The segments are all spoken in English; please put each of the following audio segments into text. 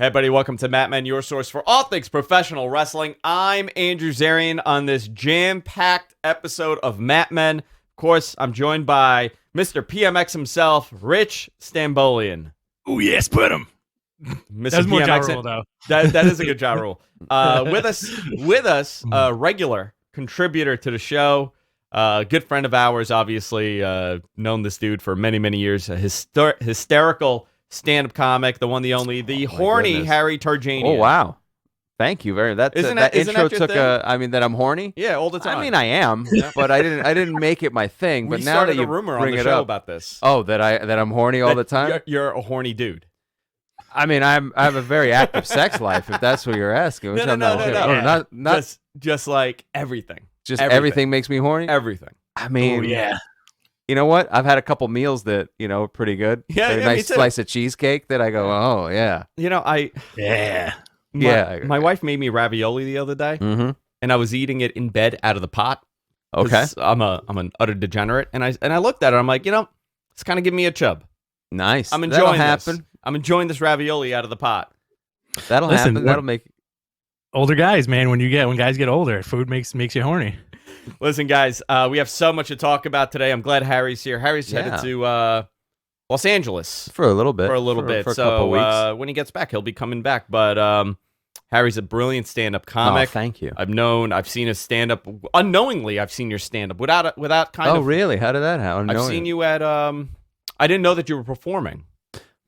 Hey, everybody, welcome to Mat Men, your source for all things professional wrestling. I'm Andrew Zarian on this jam-packed episode of Mat Men. Of course, I'm joined by Mr. PMX himself, Rich Stambolian. Oh, yes, put him. Mr. That's more Ja PMX, Rule, though. That is a good Ja Rule. With us, a regular contributor to the show, a good friend of ours, obviously, known this dude for many, many years, a hysterical stand-up comic, the one, the only, the horny goodness. Harry Terjanian. Oh, wow. Thank you very much. That intro took that I'm horny? Yeah, all the time. I mean, I am, but I didn't make it my thing. But we now started that you a rumor bring on the it show up, about this. oh, that I'm horny all the time? You're a horny dude. I mean, I have a very active sex life, if that's what you're asking. Which No. Not Just like everything. just everything makes me horny? Everything. I mean, Oh, yeah. you know what? I've had a couple meals that, pretty good. Yeah, a yeah, nice me too. slice of cheesecake that I go, oh, yeah. Yeah. My wife made me ravioli the other day, Mm-hmm. and I was eating it in bed out of the pot. Okay. I'm an utter degenerate, and I looked at it. I'm like, it's kind of giving me a chub. Nice. I'm That'll enjoying this. happen. I'm enjoying this ravioli out of the pot. That'll Listen, happen. That'll make... Older guys, man, when guys get older, food makes you horny. Listen, guys, we have so much to talk about today. I'm glad Harry's here. Harry's headed to Los Angeles For a little bit. for a little bit. For a So couple weeks. when he gets back, he'll be coming back. But Harry's a brilliant stand-up comic. Oh, thank you. I've seen his stand-up unknowingly. I've seen your stand-up without kind of. Oh, really? How did that happen? I've seen you at. I didn't know that you were performing.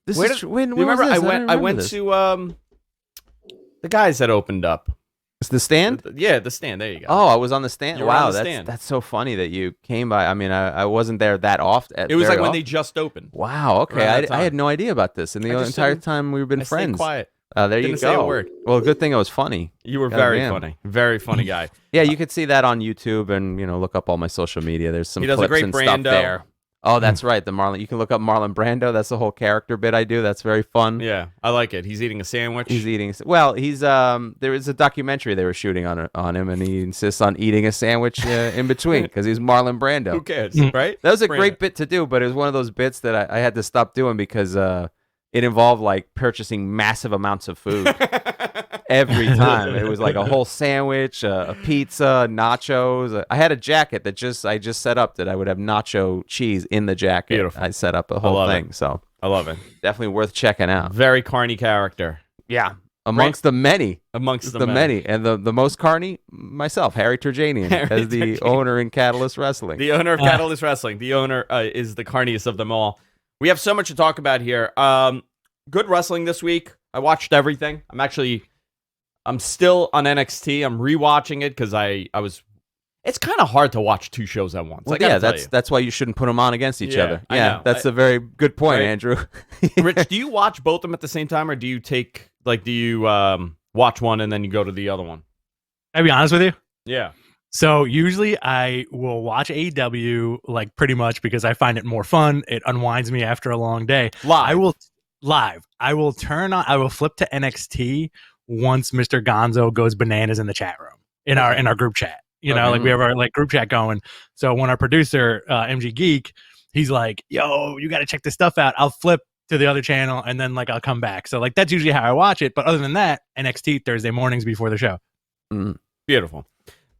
This Where is did- when Do you was remember? this? I went this. to the guys that opened up. It's the stand. Yeah, the stand. There you go. Oh, I was on the stand. You were Wow, on the stand. that's so funny that you came by. I mean, I wasn't there that often. It was like very when they often. just opened. Wow. Okay, Around that I time. had no idea about this, and the I just entire didn't- time we've been I stayed friends. quiet. There Didn't you say a go. word. Well, good thing I was funny. You were God very damn. funny. Very funny guy. Yeah, you could see that on YouTube, and look up all my social media. There's some He does a clips great and Brando. stuff there. Oh, that's right. The Marlon. You can look up Marlon Brando. That's the whole character bit I do. That's very fun. Yeah, I like it. He's eating a sandwich. He's eating. Well, he's there is a documentary they were shooting on him, and he insists on eating a sandwich in between because he's Marlon Brando. Who cares, right? That was a Brando. great bit to do, but it was one of those bits that I had to stop doing because it involved like purchasing massive amounts of food every time. It was like a whole sandwich, a pizza, nachos. I had a jacket that I just set up that I would have nacho cheese in the jacket. Beautiful. I set up a whole love thing, so I love it. definitely worth checking out. Very carny character Yeah, amongst the many. amongst The many. And the most carny, myself, Harry Terjanian, Harry as the Terjanian. owner in Catalyst Wrestling. The owner of Catalyst Wrestling. The owner is the carniest of them all. We have so much to talk about here. Good wrestling this week. I watched everything. I'm still on NXT. I'm rewatching it because I was. It's kind of hard to watch two shows at once. Well, I gotta yeah, tell you. that's why you shouldn't put them on against each Yeah, other. I Yeah, know. that's a very good point, Right? Andrew. Rich, do you watch both of them at the same time, or do you watch one and then you go to the other one? I'll be honest with you. Yeah. So usually I will watch AEW like pretty much because I find it more fun. It unwinds me after a long day. Live. I will flip to NXT once Mr. Gonzo goes bananas in the chat room in our group chat. Like we have our like group chat going. So when our producer MG Geek, he's like, "Yo, you got to check this stuff out." I'll flip to the other channel and then like I'll come back. So like that's usually how I watch it. But other than that, NXT Thursday mornings before the show. Beautiful.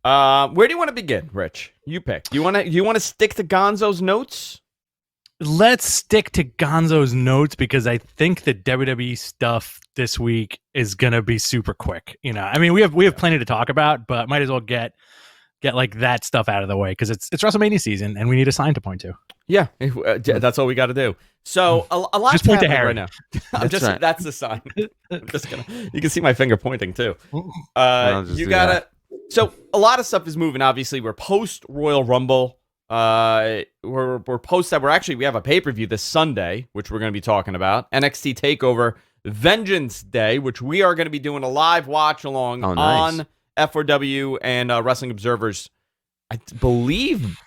Where do you want to begin, Rich? You pick. You want to stick to Gonzo's notes? Let's stick to Gonzo's notes because I think the WWE stuff this week is gonna be super quick. I mean, we have plenty to talk about, but might as well get like that stuff out of the way because it's WrestleMania season and we need a sign to point to. Yeah, that's all we got to do. So a lot Just point to happening Harry. right now. That's right. That's the sign. I'm just gonna. You can see my finger pointing too. I'll just You do gotta. that. So a lot of stuff is moving. Obviously, we're post Royal Rumble. We're post that. We have a pay-per-view this Sunday, which we're going to be talking about. NXT Takeover Vengeance Day, which we are going to be doing a live watch along Oh, nice. on F4W and Wrestling Observers. I believe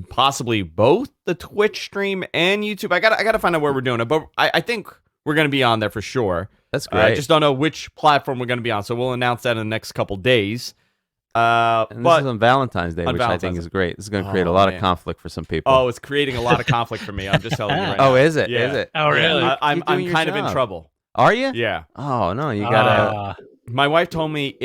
possibly both the Twitch stream and YouTube. I got to find out where we're doing it, but I think we're going to be on there for sure. That's great. I just don't know which platform we're going to be on, so we'll announce that in the next couple days. And this But is on Valentine's Day, on which I Valentine's think Day. is great. This is going to create Oh, a lot man. of conflict for some people. it's creating a lot of conflict for me. I'm just telling you right now. Oh, is it? Yeah. Is it? Oh, really? I'm Keep doing your kind of in job. trouble. Are you? Yeah. Oh no, you gotta. My wife told me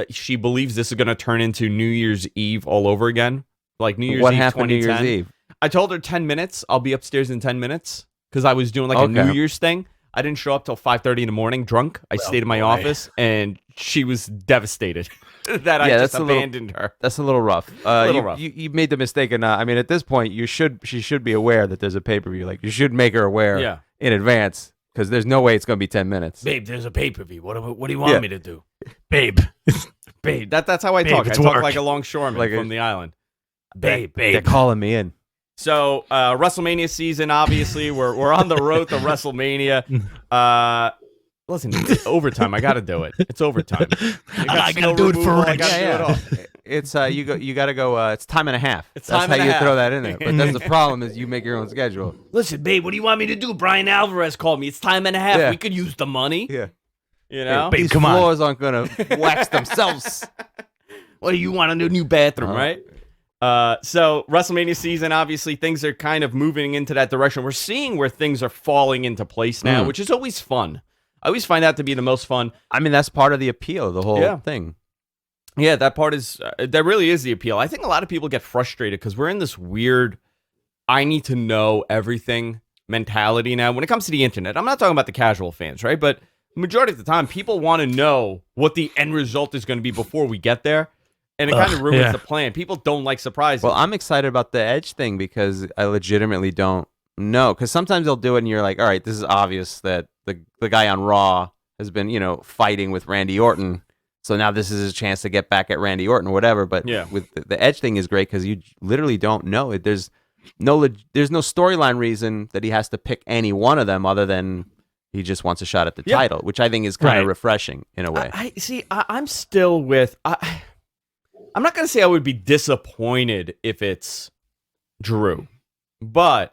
she believes this is going to turn into New Year's Eve all over again. Like New Year's What Eve happened New 2010. Year's Eve? I told her 10 minutes. I'll be upstairs in 10 minutes because I was doing like a New Year's thing. I didn't show up till 5:30 in the morning drunk. I stayed in my office and she was devastated that I just abandoned her. That's a little rough. You made the mistake of I mean, at this point, she should be aware that there's a pay-per-view. Like, you should make her aware in advance because there's no way it's going to be 10 minutes. Babe, there's a pay-per-view. What do you want me to do? Babe. Babe. That's how I talk. I talk like a longshoreman from the island. Babe. They're calling me in. So WrestleMania season, obviously, we're on the road to WrestleMania. Listen, it's overtime. I got to do it. It's overtime. I got to do it for Rich. It's you got to go. It's time and a half. It's that's time how and a you half. throw that in there. But that's the problem is you make your own schedule. Listen, babe, what do you want me to do? Brian Alvarez called me. It's time and a half. Yeah. We could use the money. Yeah. You know, babe, these come on. floors aren't gonna wax themselves. What do you want? A new bathroom, right? So WrestleMania season, obviously, things are kind of moving into that direction. We're seeing where things are falling into place now, which is always fun. I always find that to be the most fun. I mean, that's part of the appeal of the whole thing. Yeah, that part is, that really is the appeal. I think a lot of people get frustrated because we're in this weird, I need to know everything mentality now. When it comes to the internet, I'm not talking about the casual fans, right? But majority of the time, people want to know what the end result is going to be before we get there. And it kind of ruins the plan. People don't like surprises. Well, I'm excited about the Edge thing because I legitimately don't know. Because sometimes they'll do it and you're like, all right, this is obvious that the guy on Raw has been, fighting with Randy Orton. So now this is his chance to get back at Randy Orton or whatever. But with the Edge thing is great because you literally don't know it. There's no storyline reason that he has to pick any one of them other than he just wants a shot at the title, which I think is kind of refreshing in a way. I'm still with... I'm not going to say I would be disappointed if it's Drew, but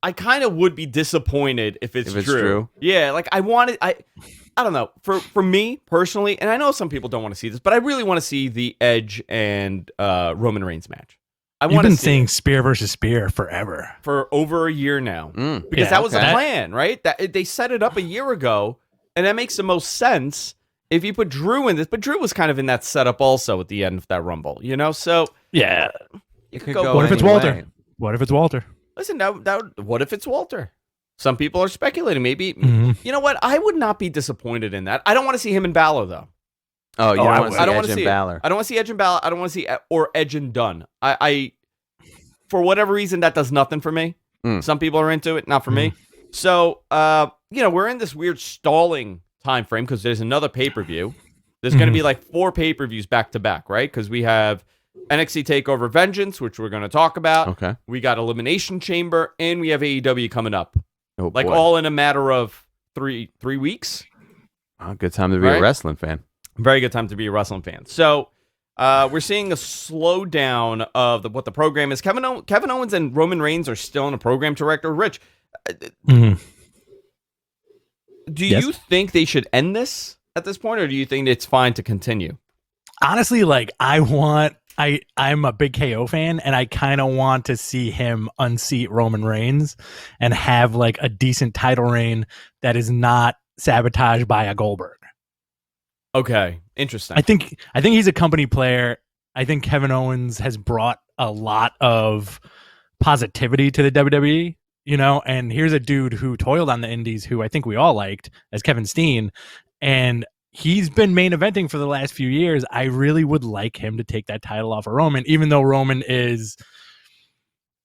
I kind of would be disappointed if it's Drew. Yeah, like I don't know. For me personally, and I know some people don't want to see this, but I really want to see the Edge and Roman Reigns match. You've been saying spear versus spear forever. For over a year now. Because that was the plan, right? They set it up a year ago, and that makes the most sense. If you put Drew in this, but Drew was kind of in that setup also at the end of that Rumble, So yeah, you could go. What if it's Walter? What if it's Walter? Listen, what if it's Walter? Some people are speculating. Maybe you know what? I would not be disappointed in that. I don't want to see him and Balor though. Oh, you don't want to see Edge and Balor. I don't want to see Edge and Balor. I don't want to see Edge and Dunn. I for whatever reason that does nothing for me. Some people are into it, not for me. So we're in this weird stalling time frame because there's another pay-per-view. There's going to be like 4 pay-per-views back to back, right? Because we have NXT Takeover Vengeance, which we're going to talk about. Okay. We got Elimination Chamber, and we have AEW coming up. Oh, like all in a matter of three weeks. Oh, good time to be a wrestling fan. Very good time to be a wrestling fan. So we're seeing a slowdown of what the program is. Kevin Owens and Roman Reigns are still in a program director. Rich, do you think they should end this at this point, or do you think it's fine to continue? Honestly, like I'm a big KO fan, and I kind of want to see him unseat Roman Reigns and have like a decent title reign that is not sabotaged by a Goldberg. Okay, interesting. I think he's a company player. I think Kevin Owens has brought a lot of positivity to the WWE. And here's a dude who toiled on the indies who I think we all liked as Kevin Steen, and he's been main eventing for the last few years. I really would like him to take that title off of Roman, even though Roman is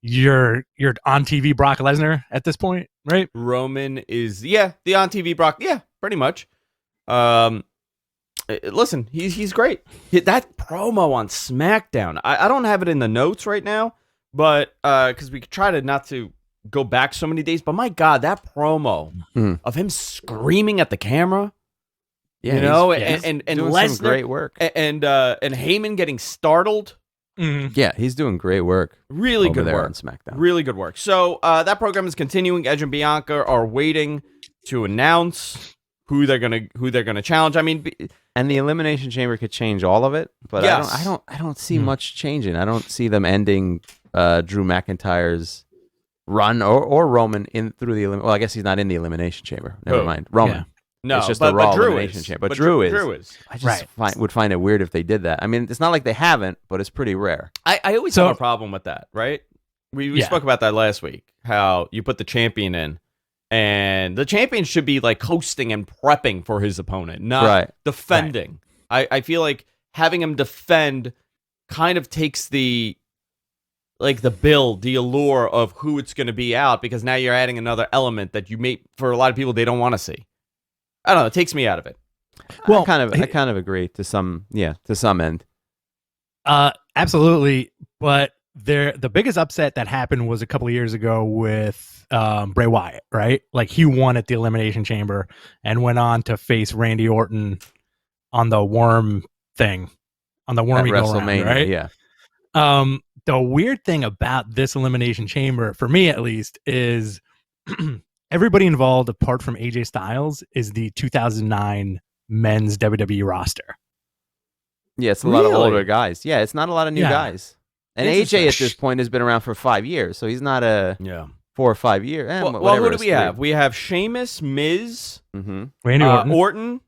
your on TV Brock Lesnar at this point, right? Roman is the on TV Brock, pretty much. Listen, he's great. That promo on SmackDown, I don't have it in the notes right now, but because we try to not to go back so many days, but my God, that promo of him screaming at the camera, and Lesnar, some great work, and Heyman getting startled. Yeah, he's doing great work. Really good work on SmackDown. Really good work. So that program is continuing. Edge and Bianca are waiting to announce who they're gonna challenge. I mean, and the Elimination Chamber could change all of it, but I don't see much changing. I don't see them ending Drew McIntyre's run or Roman in through the well, I guess he's not in the Elimination Chamber. Never mind. Roman. Yeah. No, it's just but the Raw Drew Elimination is. Chamber. But Drew is. Drew is. I just would find it weird if they did that. I mean, it's not like they haven't, but it's pretty rare. I always have a problem with that, right? We spoke about that last week, how you put the champion in, and the champion should be like hosting and prepping for his opponent, not defending. Right. I feel like having him defend kind of takes the build, the allure of who it's going to be out, because now you're adding another element that you may, for a lot of people, they don't want to see. I don't know. It takes me out of it. Well, I kind of agree to some end. Absolutely. But the biggest upset that happened was a couple of years ago with Bray Wyatt, right? Like he won at the Elimination Chamber and went on to face Randy Orton on the worm thing, on the wormy go around, right? Yeah. The weird thing about this Elimination Chamber, for me at least, is everybody involved, apart from AJ Styles, is the 2009 men's WWE roster. Yeah, it's a lot of older guys. Yeah, it's not a lot of new guys. And AJ at this point has been around for 5 years, so he's not a 4 or 5 year. Well, who do we have? We have Sheamus, Miz, Randy Orton,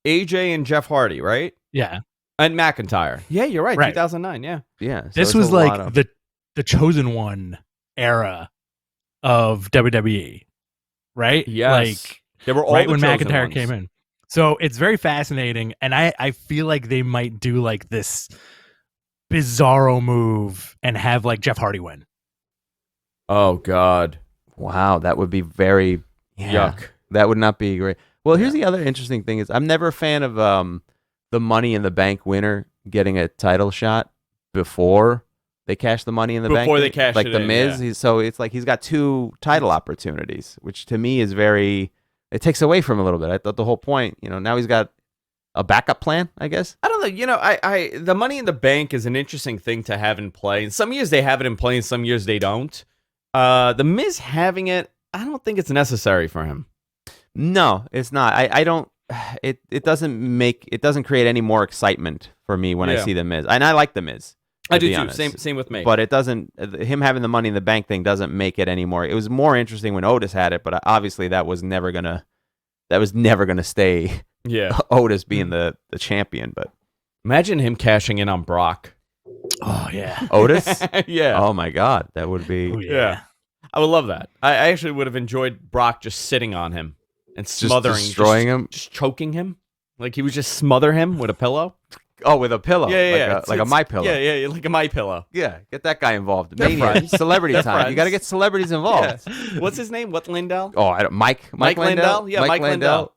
AJ, and Jeff Hardy, right? Yeah. And McIntyre. Yeah, you're right. 2009, yeah. Yeah. So this was like the chosen one era of WWE, right? Yes. Like they were all right the when chosen McIntyre ones. came in. So it's very fascinating, and I feel like they might do like this bizarro move and have like Jeff Hardy win. Oh God. Wow, that would be very yuck. That would not be great. Well, here's the other interesting thing is I'm never a fan of the Money in the Bank winner getting a title shot before they cash the Money in the Bank. Before they cash like it the in, Miz. So it's like he's got 2 title opportunities, which to me is very. It takes away from him a little bit. I thought the whole point, now he's got a backup plan, I guess. I don't know. I the Money in the Bank is an interesting thing to have in play. And some years they have it in play, and some years they don't. The Miz having it, I don't think it's necessary for him. No, it's not. I don't. It doesn't create any more excitement for me when I see the Miz, and I like the Miz. I do too. Same with me. But it doesn't. Him having the Money in the Bank thing doesn't make it any more. It was more interesting when Otis had it, but obviously that was never gonna stay. Yeah, Otis being the champion. But imagine him cashing in on Brock. Oh yeah, Otis. Yeah. Oh my God, that would be. Oh, yeah. I would love that. I actually would have enjoyed Brock just sitting on him and smothering, destroying him, just choking him. Like he would just smother him with a pillow. Oh, with a pillow. Yeah. Like a My Pillow. Yeah, like a My Pillow. Yeah, get that guy involved. Mania, celebrity time. Friends. You got to get celebrities involved. Yeah. What's his name? What Lindell? Oh, I don't. Mike Lindell. Yeah, Mike Lindell.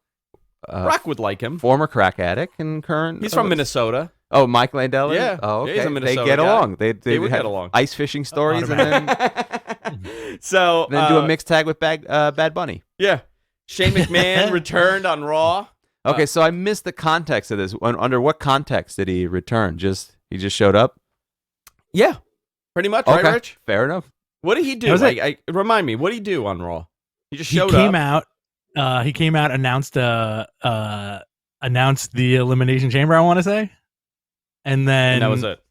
Brock would like him. Former crack addict and current. He's from Minnesota. Oh, Mike Lindell. Yeah. Oh, okay. Yeah, he's a Minnesota they get guy. along. They would have get along. Ice fishing stories and then so then do a mixed tag with Bad Bunny. Yeah. Shane McMahon returned on Raw. Okay, so I missed the context of this. Under what context did he return? He just showed up? Yeah, pretty much. Okay. Right, Rich? Fair enough. What did he do? Remind me. What did he do on Raw? He just showed up. He came out, announced the Elimination Chamber, I want to say, and that was it.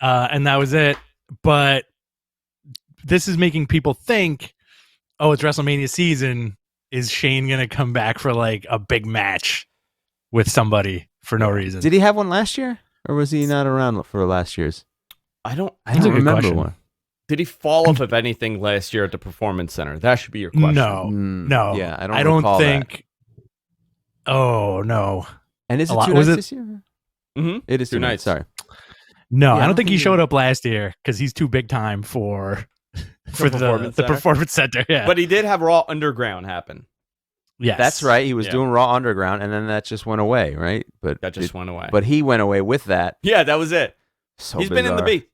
And that was it. But this is making people think, oh, it's WrestleMania season. Is Shane going to come back for like a big match with somebody for no reason? Did he have one last year, or was he not around for last year's? I don't remember one. Did he fall off of anything last year at the Performance Center? That should be your question. No. Yeah, I don't think. That. Oh no! And is it 2 nights this year? Mm-hmm. It is 2 nights. Sorry. No, I don't think he showed up last year because he's too big time for the Performance Center. Yeah, but he did have Raw Underground happen. Yes, that's right. He was doing Raw Underground, and then that just went away, right? But that just went away. But he went away with that. Yeah, that was it. So he's bizarre.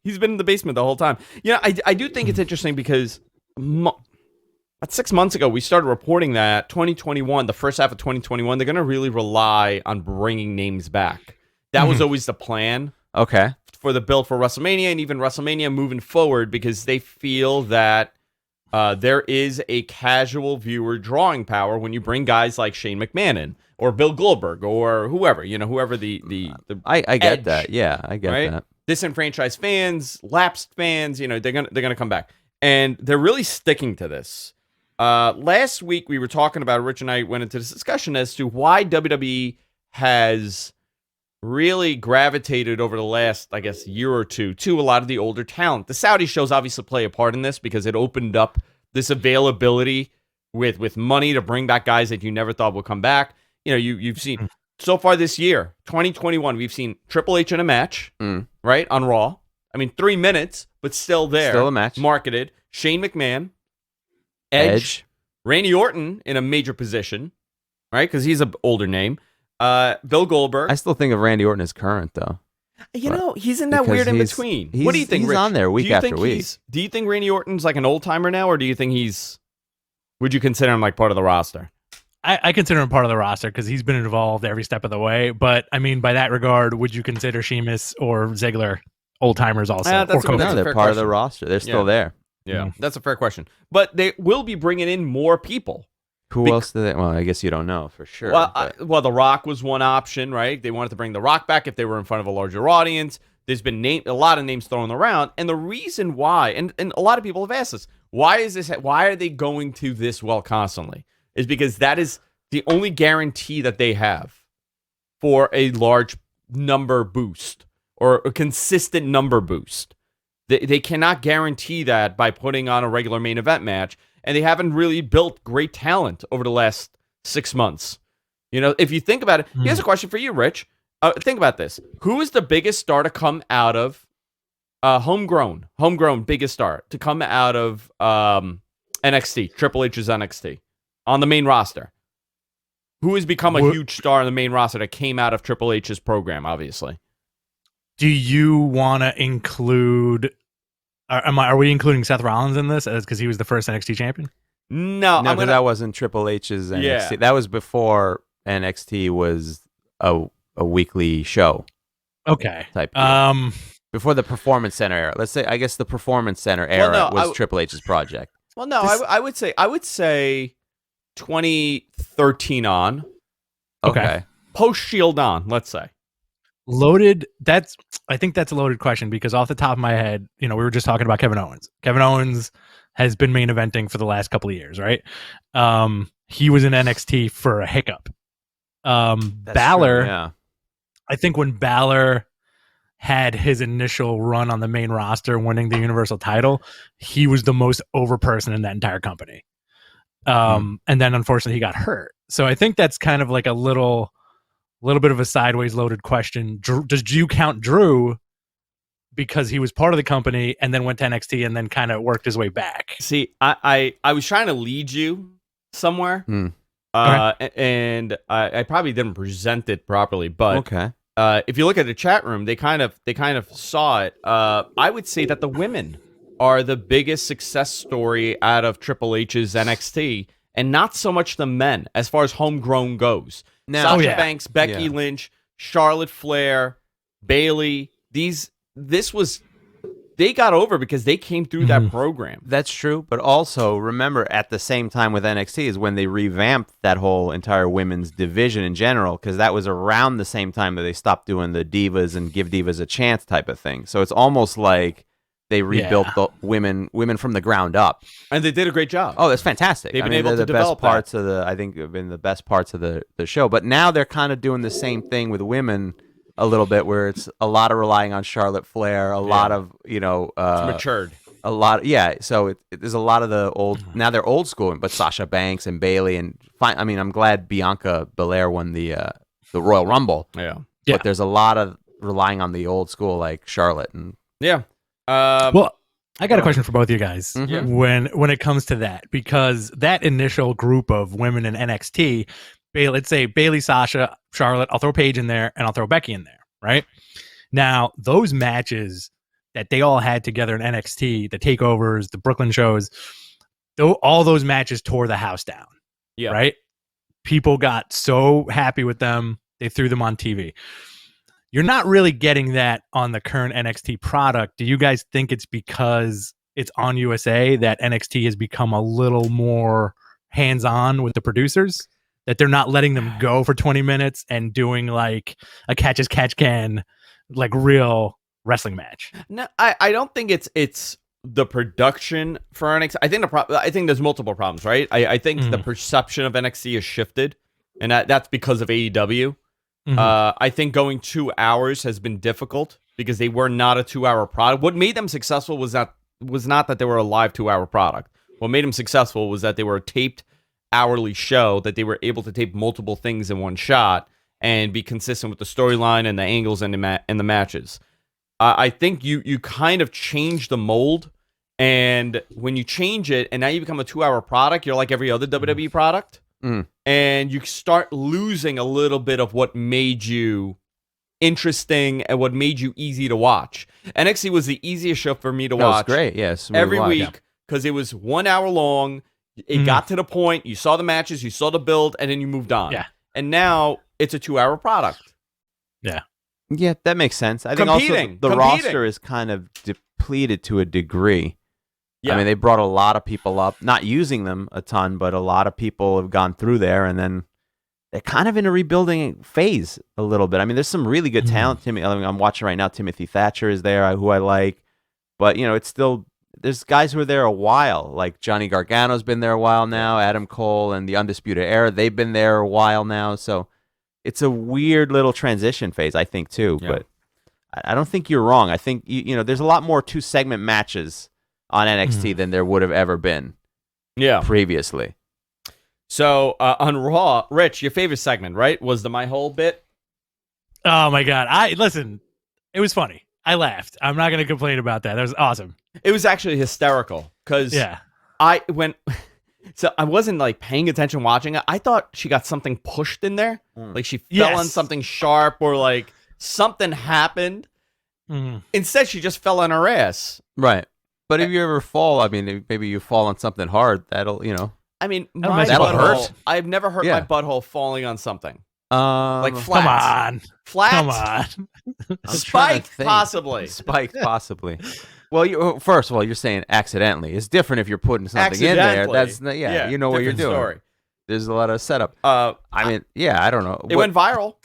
He's been in the basement the whole time. I do think it's interesting because about 6 months ago we started reporting that 2021, the first half of 2021, they're going to really rely on bringing names back. That was always the plan. Okay. For the build for WrestleMania and even WrestleMania moving forward, because they feel that there is a casual viewer drawing power when you bring guys like Shane McMahon in or Bill Goldberg or whoever, whoever the I get edge, that. Yeah, I get right? that. Disenfranchised fans, lapsed fans, they're gonna come back. and they're really sticking to this. Last week we were talking about, Rich and I went into this discussion as to why WWE has really gravitated over the last, I guess, year or two to a lot of the older talent. The Saudi shows obviously play a part in this because it opened up this availability with money to bring back guys that you never thought would come back. You know, you've seen so far this year, 2021, we've seen Triple H in a match, right, on Raw. I mean, 3 minutes, but still there. Still a match. Marketed. Shane McMahon, Edge. Randy Orton in a major position, right, because he's an older name. Bill Goldberg. I still think of Randy Orton as current, though. You know, he's in that weird in between. What do you think, He's Rich? on there week after week. Do you think Randy Orton's like an old timer now, or do you think would you consider him like part of the roster? I consider him part of the roster because he's been involved every step of the way. But I mean, by that regard, would you consider Sheamus or Ziggler old timers also? They're part question. of the roster. They're still there. Yeah, that's a fair question. But they will be bringing in more people. Who else do they? Well, I guess you don't know for sure. Well, The Rock was one option, right? They wanted to bring The Rock back if they were in front of a larger audience. There's been a lot of names thrown around, and the reason why, and a lot of people have asked us, why are they going to this well constantly? Is because that is the only guarantee that they have for a large number boost or a consistent number boost. They cannot guarantee that by putting on a regular main event match. And they haven't really built great talent over the last 6 months. You know, if you think about it, here's a question for you, Rich. Think about this. Who is the biggest star to come out of homegrown biggest star to come out of NXT, Triple H's NXT, on the main roster? Who has become a huge star on the main roster that came out of Triple H's program, obviously? Do you want to include... Are we including Seth Rollins in this because he was the first NXT champion? No, because that wasn't Triple H's NXT. Yeah. That was before NXT was a weekly show. Okay. Type deal. Before the Performance Center era. Let's say, I guess the Performance Center era was Triple H's project. Well, no, I would say 2013 on. Okay. Post Shield on, let's say. Loaded. I think that's a loaded question because off the top of my head, you know, we were just talking about Kevin Owens. Kevin Owens has been main eventing for the last couple of years, right? He was in NXT for a hiccup. Balor, yeah. I think when Balor had his initial run on the main roster, winning the Universal title, he was the most over person in that entire company. And then unfortunately he got hurt. So I think that's kind of like a little bit of a sideways loaded question. Does you count Drew because he was part of the company and then went to NXT and then kind of worked his way back? See, I was trying to lead you somewhere, and I probably didn't present it properly. But if you look at the chat room, they kind of saw it. I would say that the women are the biggest success story out of Triple H's NXT, and not so much the men as far as homegrown goes. Now, Sasha Banks, Becky Lynch, Charlotte Flair, Bayley. They got over because they came through that program. That's true, but also remember at the same time with NXT is when they revamped that whole entire women's division in general, because that was around the same time that they stopped doing the divas and give divas a chance type of thing. So it's almost like they rebuilt the women from the ground up, and they did a great job. Oh, that's fantastic! They've been able to develop best parts of the. I think have been the best parts of the show. But now they're kind of doing the same thing with women a little bit, where it's a lot of relying on Charlotte Flair, a lot of it's matured. A lot, So there's a lot of the old. Now they're old school, but Sasha Banks and Bayley and I mean, I'm glad Bianca Belair won the Royal Rumble. But there's a lot of relying on the old school like Charlotte and well, I got a question for both of you guys when it comes to that, because that initial group of women in NXT, let's say Bayley, Sasha, Charlotte, I'll throw Paige in there and I'll throw Becky in there, right? Now, those matches that they all had together in NXT, the takeovers, the Brooklyn shows, all those matches tore the house down, right? People got so happy with them, they threw them on TV. You're not really getting that on the current NXT product. Do you guys think it's because it's on USA that NXT has become a little more hands-on with the producers? That they're not letting them go for 20 minutes and doing like a catch-as-catch-can, like real wrestling match? No, I don't think it's the production for NXT. I think there's multiple problems, right? I think the perception of NXT has shifted, and that's because of AEW. I think going 2 hours has been difficult because they were not a 2-hour product. What made them successful was not that they were a live 2-hour product. What made them successful was that they were a taped hourly show, that they were able to tape multiple things in one shot and be consistent with the storyline and the angles and the matches. I think you kind of change the mold, and when you change it, and now you become a 2-hour product, you're like every other WWE product, and you start losing a little bit of what made you interesting and what made you easy to watch. NXT was the easiest show for me to watch. That was great, yes. Every week, because it was 1 hour long. It got to the point. You saw the matches, you saw the build, and then you moved on. Yeah. And now it's a 2-hour product. Yeah. Yeah, that makes sense. I think also the roster is kind of depleted to a degree. Yeah. I mean, they brought a lot of people up, not using them a ton, but a lot of people have gone through there, and then they're kind of in a rebuilding phase a little bit. I mean, there's some really good talent. I'm watching right now. Timothy Thatcher is there, who I like, but it's still, there's guys who are there a while, like Johnny Gargano's been there a while now, Adam Cole and the Undisputed Era, they've been there a while now, so it's a weird little transition phase, I think, too. Yeah. But I don't think you're wrong. I think there's a lot more 2-segment matches on NXT than there would have ever been previously. So on Raw, Rich, your favorite segment, right, was the My Whole bit? Oh, my God. Listen, it was funny. I laughed. I'm not going to complain about that. That was awesome. It was actually hysterical because so I wasn't like paying attention watching it. I thought she got something pushed in there. Like she fell on something sharp or like something happened. Instead, she just fell on her ass. Right. But if you ever fall, I mean, maybe you fall on something hard, that'll, I mean, that'll hurt. I've never hurt my butthole falling on something. Like flat. Come on. Flat? Come on. Spiked, possibly. Spiked, possibly. Well, first of all, you're saying accidentally. It's different if you're putting something in there. That's you know what you're doing. Story. There's a lot of setup. I mean, I don't know. It went viral.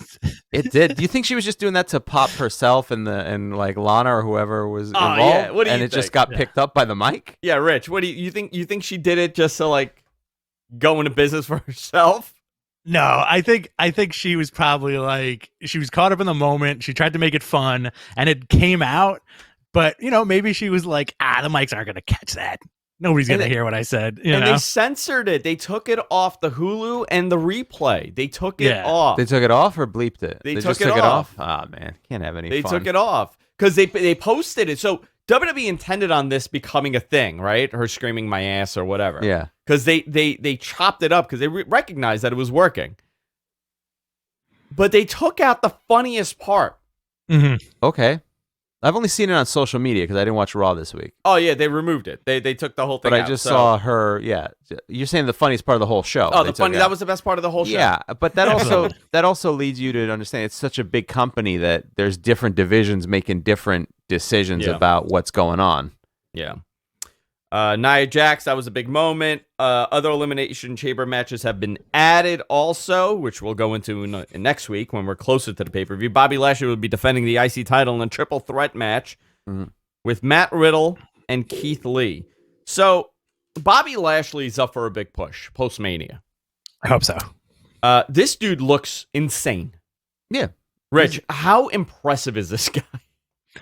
It did. Do you think she was just doing that to pop herself and like Lana or whoever was involved? Yeah. What do you and think? It just got picked up by the mic? Yeah, Rich. What do you think? You think she did it just to like go into business for herself? No, I think she was probably like, she was caught up in the moment. She tried to make it fun and it came out, but maybe she was like, the mics aren't going to catch that. Nobody's going to hear what I said. You know? They censored it. They took it off the Hulu and the replay. They took it off. They took it off or bleeped it? They just took took it off. Oh man, can't have any fun. They fun. took it off because they posted it. So WWE intended on this becoming a thing, right? Her screaming my ass or whatever. Yeah. Because they chopped it up because they recognized that it was working. But they took out the funniest part. Okay. I've only seen it on social media because I didn't watch Raw this week. Oh, yeah, they removed it. They took the whole thing out. But I just saw her, You're saying the funniest part of the whole show. Oh, that was the best part of the whole show. Yeah, but that also leads you to understand it's such a big company that there's different divisions making different decisions about what's going on. Yeah. Nia Jax, that was a big moment. Other Elimination Chamber matches have been added also, which we'll go into in next week when we're closer to the pay-per-view. Bobby Lashley will be defending the IC title in a triple threat match with Matt Riddle and Keith Lee. So Bobby Lashley's up for a big push post-Mania. I hope so. This dude looks insane. Yeah. Rich, how impressive is this guy?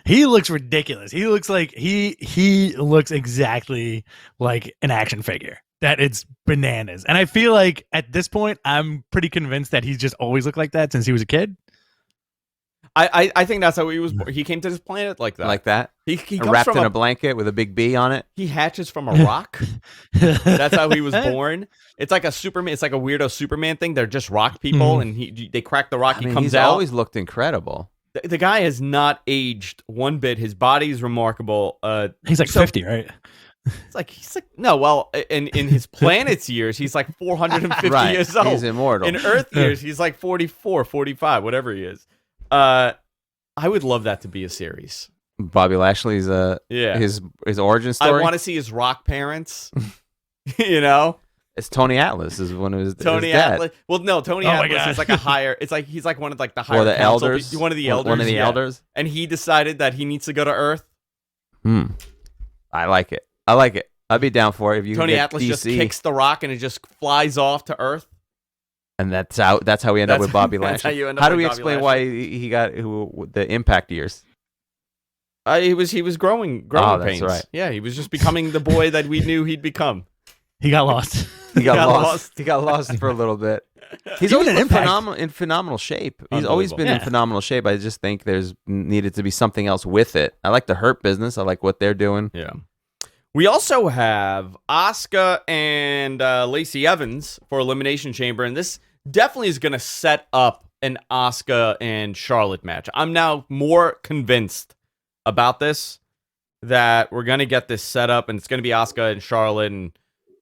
He looks ridiculous. He looks like he looks exactly like an action figure. That it's bananas. And I feel like at this point, I'm pretty convinced that he's just always looked like that since he was a kid. I think that's how he was born. He came to this planet like that. Like that? He comes wrapped from in a blanket with a big B on it? He hatches from a rock. That's how he was born. It's like a Superman. It's like a weirdo Superman thing. They're just rock people, and they crack the rock. He comes he's out. Always looked incredible. The guy has not aged one bit. His body is remarkable. He's like 50, right? He's like no. Well, in his planet's years, he's like 450 years old. He's immortal. In Earth years, he's like 44, 45, whatever he is. I would love that to be a series. Bobby Lashley's his origin story. I want to see his rock parents. You know. It's Tony Atlas is one of his Tony his dad. Atlas. Well, no, Tony Atlas is like a higher. It's like he's like one of like the higher or the elders. One of the elders. One of the elders. And he decided that he needs to go to Earth. I like it. I'd be down for it if you Tony can get Atlas DC. just kicks the Rock and it just flies off to Earth. And that's how we end up with Bobby That's Lashley. how you end up How do with we Bobby explain Lashley. why he got the Impact years? He was growing that's pains. right. Yeah, he was just becoming the boy that we knew he'd become. He got lost. He got lost. He got lost for a little bit. He's Even always in been Impact. in phenomenal shape. He's always been Unbelievable. in Yeah. phenomenal shape. I just think there's needed to be something else with it. I like the Hurt Business. I like what they're doing. Yeah. We also have Asuka and Lacey Evans for Elimination Chamber, and this definitely is going to set up an Asuka and Charlotte match. I'm now more convinced about this, that we're going to get this set up, and it's going to be Asuka and Charlotte, and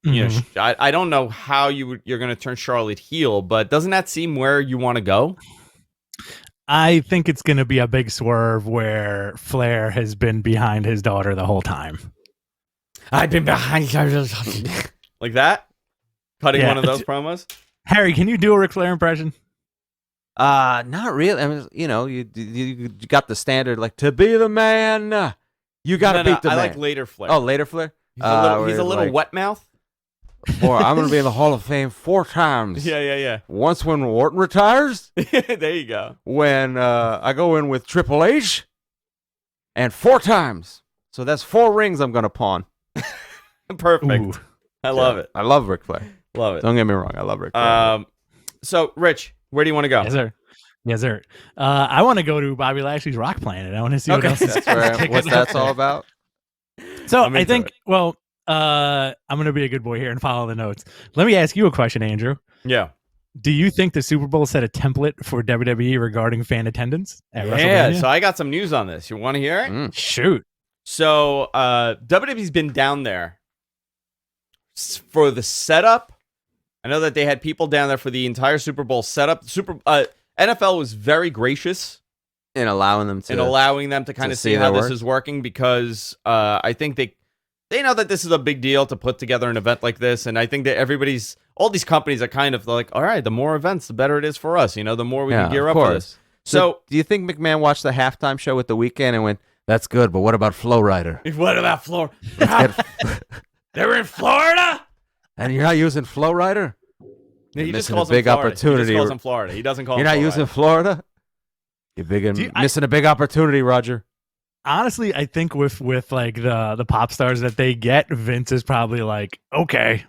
you know, I don't know how you're going to turn Charlotte heel, but doesn't that seem where you want to go? I think it's going to be a big swerve where Flair has been behind his daughter the whole time. I've been behind like that, cutting Yeah. one of those promos. Harry, can you do a Ric Flair impression? Not really. I mean, you got the standard, like, to be the man, you got to beat the I man. like later Flair. Oh, later Flair? He's a little like, wet mouth. Boy, I'm going to be in the Hall of Fame 4 times. Yeah. Once when Orton retires, There you go. when I go in with Triple H, and 4 times. So that's 4 rings I'm going to Perfect. Ooh. I love it. I love Ric Flair. Love it. Don't get me wrong. I love Ric Flair. So Rich, where do you want to go? Yes, sir. I want to go to Bobby Lashley's Rock Planet. I want to see what else is That's where, kicking what's up that's there. all about? So I'm I into think, it. well, I'm going to be a good boy here and follow the notes. Let me ask you a question, Andrew. Yeah. Do you think the Super Bowl set a template for WWE regarding fan attendance at Yeah. WrestleMania? So I got some news on this. You want to hear it? Shoot. So WWE's been down there for the setup. I know that they had people down there for the entire Super Bowl setup. NFL was very gracious In allowing them to. in allowing them to kind to of see see how their this work? is working, because I think they know that this is a big deal to put together an event like this, and I think that all these companies are kind of like, all right, the more events, the better it is for us. You know, the more we can gear of up for course. this. So, do you think McMahon watched the halftime show with The Weeknd and went, "That's good, but what about Flow Rider? What about Florida? They're in Florida. And you're not using Flow Rider? He just missing calls a big him Florida. opportunity. He just calls him Florida. He doesn't call You're him not Florida. using Florida? You're missing a big opportunity, Roger." Honestly, I think with like the pop stars that they get, Vince is probably like, okay.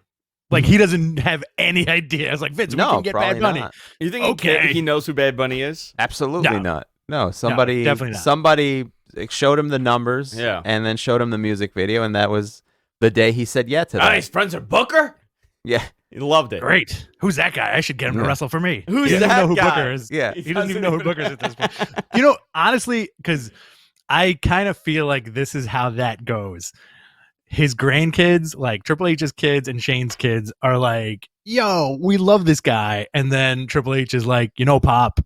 Like, he doesn't have any idea. It's like, Vince, we can get probably Bad Bunny. not. You think Okay. he knows who Bad Bunny is? Absolutely No. not. No, somebody definitely not. somebody showed him the numbers, Yeah. and then showed him the music video, and that was the day he said yeah to that. He's friends with Booker? Yeah, He loved it. Great. Who's that guy? I should get him to Yeah. wrestle for me. Who's he doesn't that know who guy? Booker is. yeah. He doesn't even know who Booker is at this point. Honestly, because I kind of feel like this is how that goes. His grandkids, like Triple H's kids and Shane's kids, are like, yo, we love this guy. And then Triple H is like, Pop,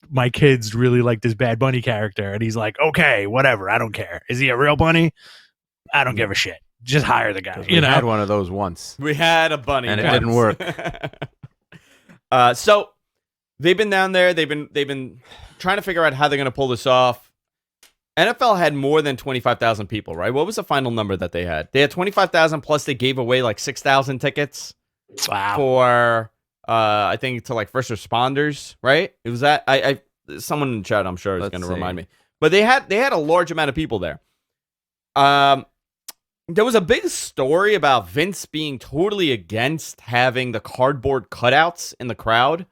my kids really like this Bad Bunny character. And he's like, okay, whatever. I don't care. Is he a real bunny? I don't give a shit. Just hire the guy. We had one of those once. We had a bunny. And it once. didn't work. So they've been down there. They've been trying to figure out how they're going to pull this off. NFL had more than 25,000 people, right? What was the final number that they had? They had 25,000 plus they gave away like 6,000 tickets Wow. for I think to like first responders, right? It was that I someone in the chat I'm sure is Let's going to see. remind me. But they had a large amount of people there. There was a big story about Vince being totally against having the cardboard cutouts in the crowd.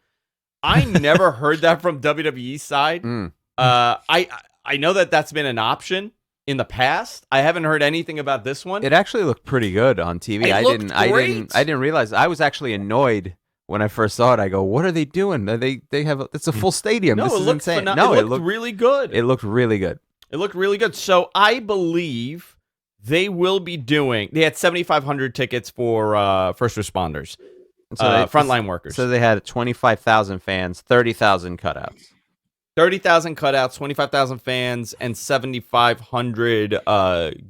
I never heard that from WWE's side. Mm. I know that that's been an option in the past. I haven't heard anything about this one. It actually looked pretty good on TV. It looked great. I didn't realize. I was actually annoyed when I first saw it. I go, "What are they doing? They have it's a full stadium. no, This it is looked insane." phenomenal. No, It looked really good. It looked really good. It looked really good. So I believe they will be doing. They had 7,500 tickets for first responders, So frontline workers. So they had 25,000 fans, 30,000 cutouts. 30,000 cutouts, 25,000 fans, and 7,500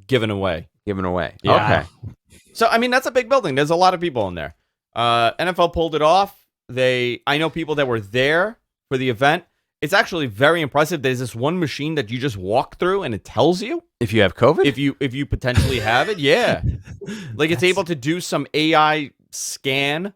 given away. Given away. Yeah. Okay. So I mean, that's a big building. There's a lot of people in there. NFL pulled it off. I know people that were there for the event. It's actually very impressive. There's this one machine that you just walk through and it tells you if you have COVID. If you potentially have it. Yeah, like it's able to do some AI scan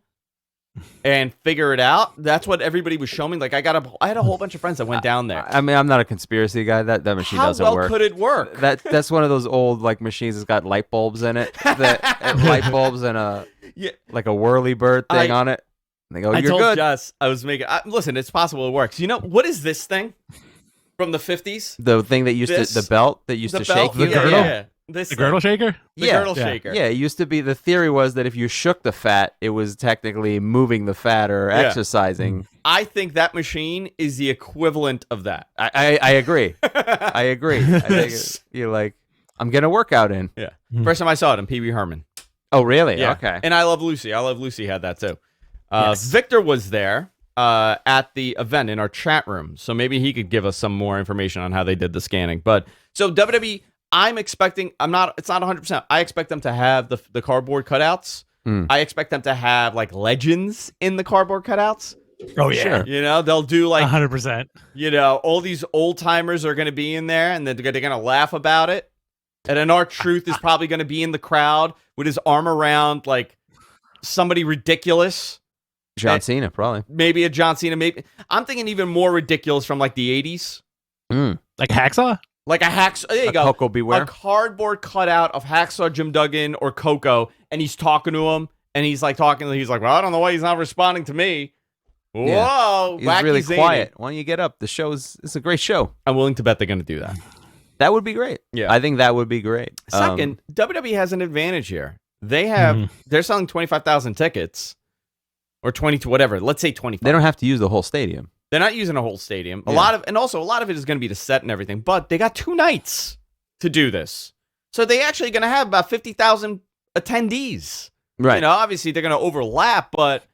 and figure it out. That's what everybody was showing me. Like I had a whole bunch of friends that went down there. I mean, I'm not a conspiracy guy. That machine doesn't work. How well could it work? That's one of those old like machines that's got light bulbs in it. Light bulbs and like a whirly bird thing on it. And they go, I you're told good. Jess, I was making. Listen, it's possible it works. You know what is this thing from the 50s? The thing that used to the belt that used to shake The you. girdle? Yeah. The girdle shaker? The girdle shaker. Yeah, it used to be, the theory was that if you shook the fat, it was technically moving the fat or exercising. I think that machine is the equivalent of that. I agree. I agree. I think you're like, I'm getting a workout in. Yeah. First time I saw it in Pee Wee Herman. Oh, really? Yeah. Okay. And I Love Lucy. I Love Lucy had that too. Yes. Victor was there at the event in our chat room, so maybe he could give us some more information on how they did the scanning. But so WWE, I'm expecting. It's not 100%. I expect them to have the cardboard cutouts. I expect them to have like legends in the cardboard cutouts. Oh yeah, Sure. You know, they'll do like 100%. You know, all these old timers are going to be in there, and they're going to laugh about it. And then R-Truth is probably going to be in the crowd with his arm around like somebody ridiculous. John Cena, probably. Maybe a John Cena. Maybe I'm thinking even more ridiculous from like the 80s. Like Hacksaw? Like a hacksaw. There you go. Coco Beware. A cardboard cutout of Hacksaw Jim Duggan or Coco, and he's talking to him, and he's like, well, I don't know why he's not responding to me. Whoa, yeah. He's wacky really zany. quiet. Why don't you get up? It's a great show. I'm willing to bet they're going to do that. That would be great. Yeah. I think that would be great. Second, WWE has an advantage here. They're selling 25,000 tickets or 22, whatever. Let's say 25. They don't have to use the whole stadium. They're not using a whole stadium. A Yeah. lot of it is going to be the set and everything, but they got 2 nights to do this. So they actually going to have about 50,000 attendees. Right. You know, obviously they're going to overlap, but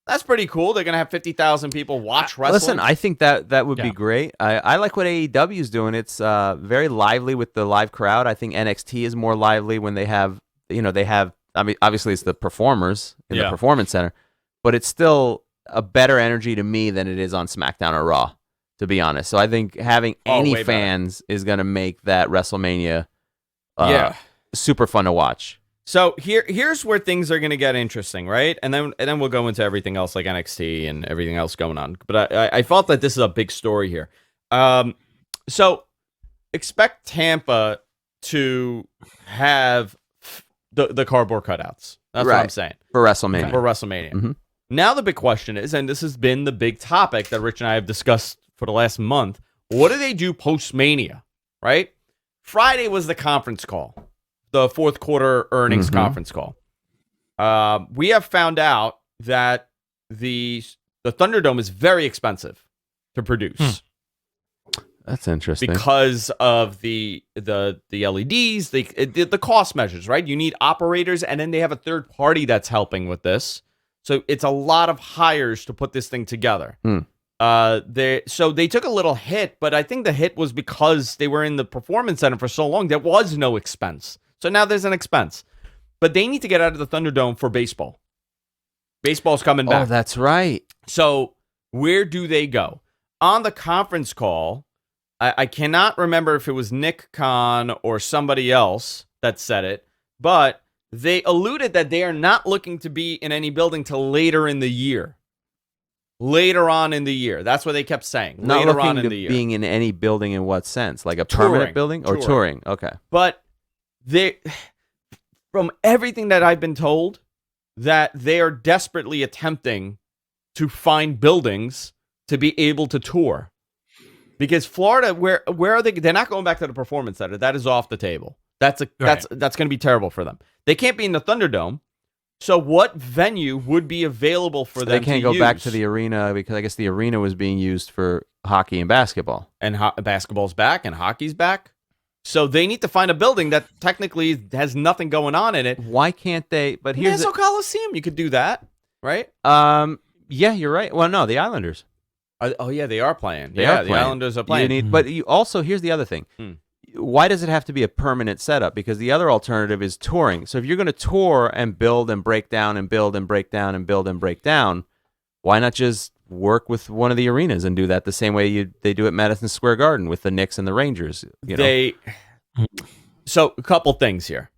that's pretty cool. They're going to have 50,000 people watch wrestling. Listen, I think that would be great. I like what AEW is doing. It's very lively with the live crowd. I think NXT is more lively when they have, I mean, obviously it's the performers in the Performance Center, but it's still a better energy to me than it is on SmackDown or Raw, to be honest. So I think having any fans is going to make that WrestleMania super fun to watch. So here's where things are going to get interesting, right? And then we'll go into everything else like NXT and everything else going on. But I felt that this is a big story here. So expect Tampa to have the cardboard cutouts. That's what I'm saying. For WrestleMania. Mm-hmm. Now the big question is, and this has been the big topic that Rich and I have discussed for the last month, what do they do post-Mania, right? Friday was the conference call. The fourth quarter earnings conference call. We have found out that the Thunderdome is very expensive to produce. That's interesting. Because of the LEDs, the cost measures, right? You need operators, and then they have a third party that's helping with this. So it's a lot of hires to put this thing together. They took a little hit, but I think the hit was because they were in the Performance Center for so long. There was no expense. So now there's an expense. But they need to get out of the Thunderdome for baseball. Baseball's coming back. Oh, that's right. So where do they go? On the conference call, I cannot remember if it was Nick Khan or somebody else that said it, but they alluded that they are not looking to be in any building till later in the year. Later on in the year. That's what they kept saying. Not later looking on in to the year. being in any building in what sense? Like a Touring. permanent building or touring? Okay. But from everything that I've been told, that they are desperately attempting to find buildings to be able to tour. Because Florida, where are they? They're not going back to the Performance Center. That is off the table. That's going to be terrible for them. They can't be in the Thunderdome. So what venue would be available for them to use? They can't go back to the arena because I guess the arena was being used for hockey and basketball. And basketball's back and hockey's back. So they need to find a building that technically has nothing going on in it. Why can't they? But here's Nassau Coliseum, you could do that, right? Yeah, you're right. Well, no, the Islanders. Oh yeah, they are playing. They yeah, are the playing. Islanders are playing. But you also, here's the other thing. Why does it have to be a permanent setup? Because the other alternative is touring. So if you're going to tour and build and break down and build and break down and build and break down, why not just work with one of the arenas and do that the same way they do at Madison Square Garden with the Knicks and the Rangers. So a couple things here.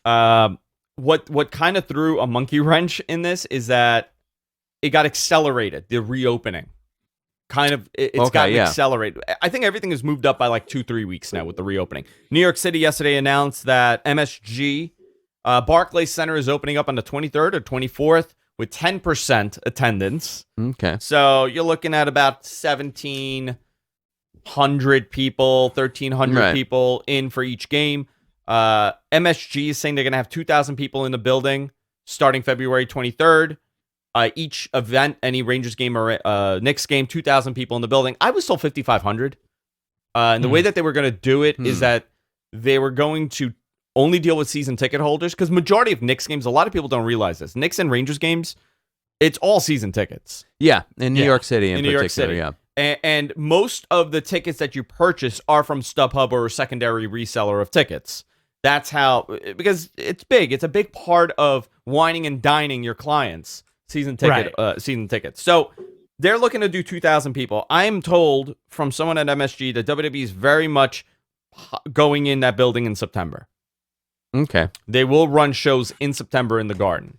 What kind of threw a monkey wrench in this is that it got accelerated. The reopening, it's gotten accelerated. I think everything has moved up by like 2-3 weeks now with the reopening. New York City yesterday announced that MSG Barclays Center is opening up on the 23rd or 24th with 10% attendance. Okay. So you're looking at about 1,700 people, 1,300 people in for each game. MSG is saying they're going to have 2,000 people in the building starting February 23rd. Each event, any Rangers game or Knicks game, 2,000 people in the building. I was told 5,500. And the way that they were going to do it is that they were going to only deal with season ticket holders, because majority of Knicks games, a lot of people don't realize this. Knicks and Rangers games, it's all season tickets. Yeah, in New York City in particular, New York City. And most of the tickets that you purchase are from StubHub or a secondary reseller of tickets. That's how, because it's big. It's a big part of wining and dining your clients. Season tickets. So they're looking to do 2,000 people. I'm told from someone at MSG that WWE is very much going in that building in September. Okay. They will run shows in September in the Garden.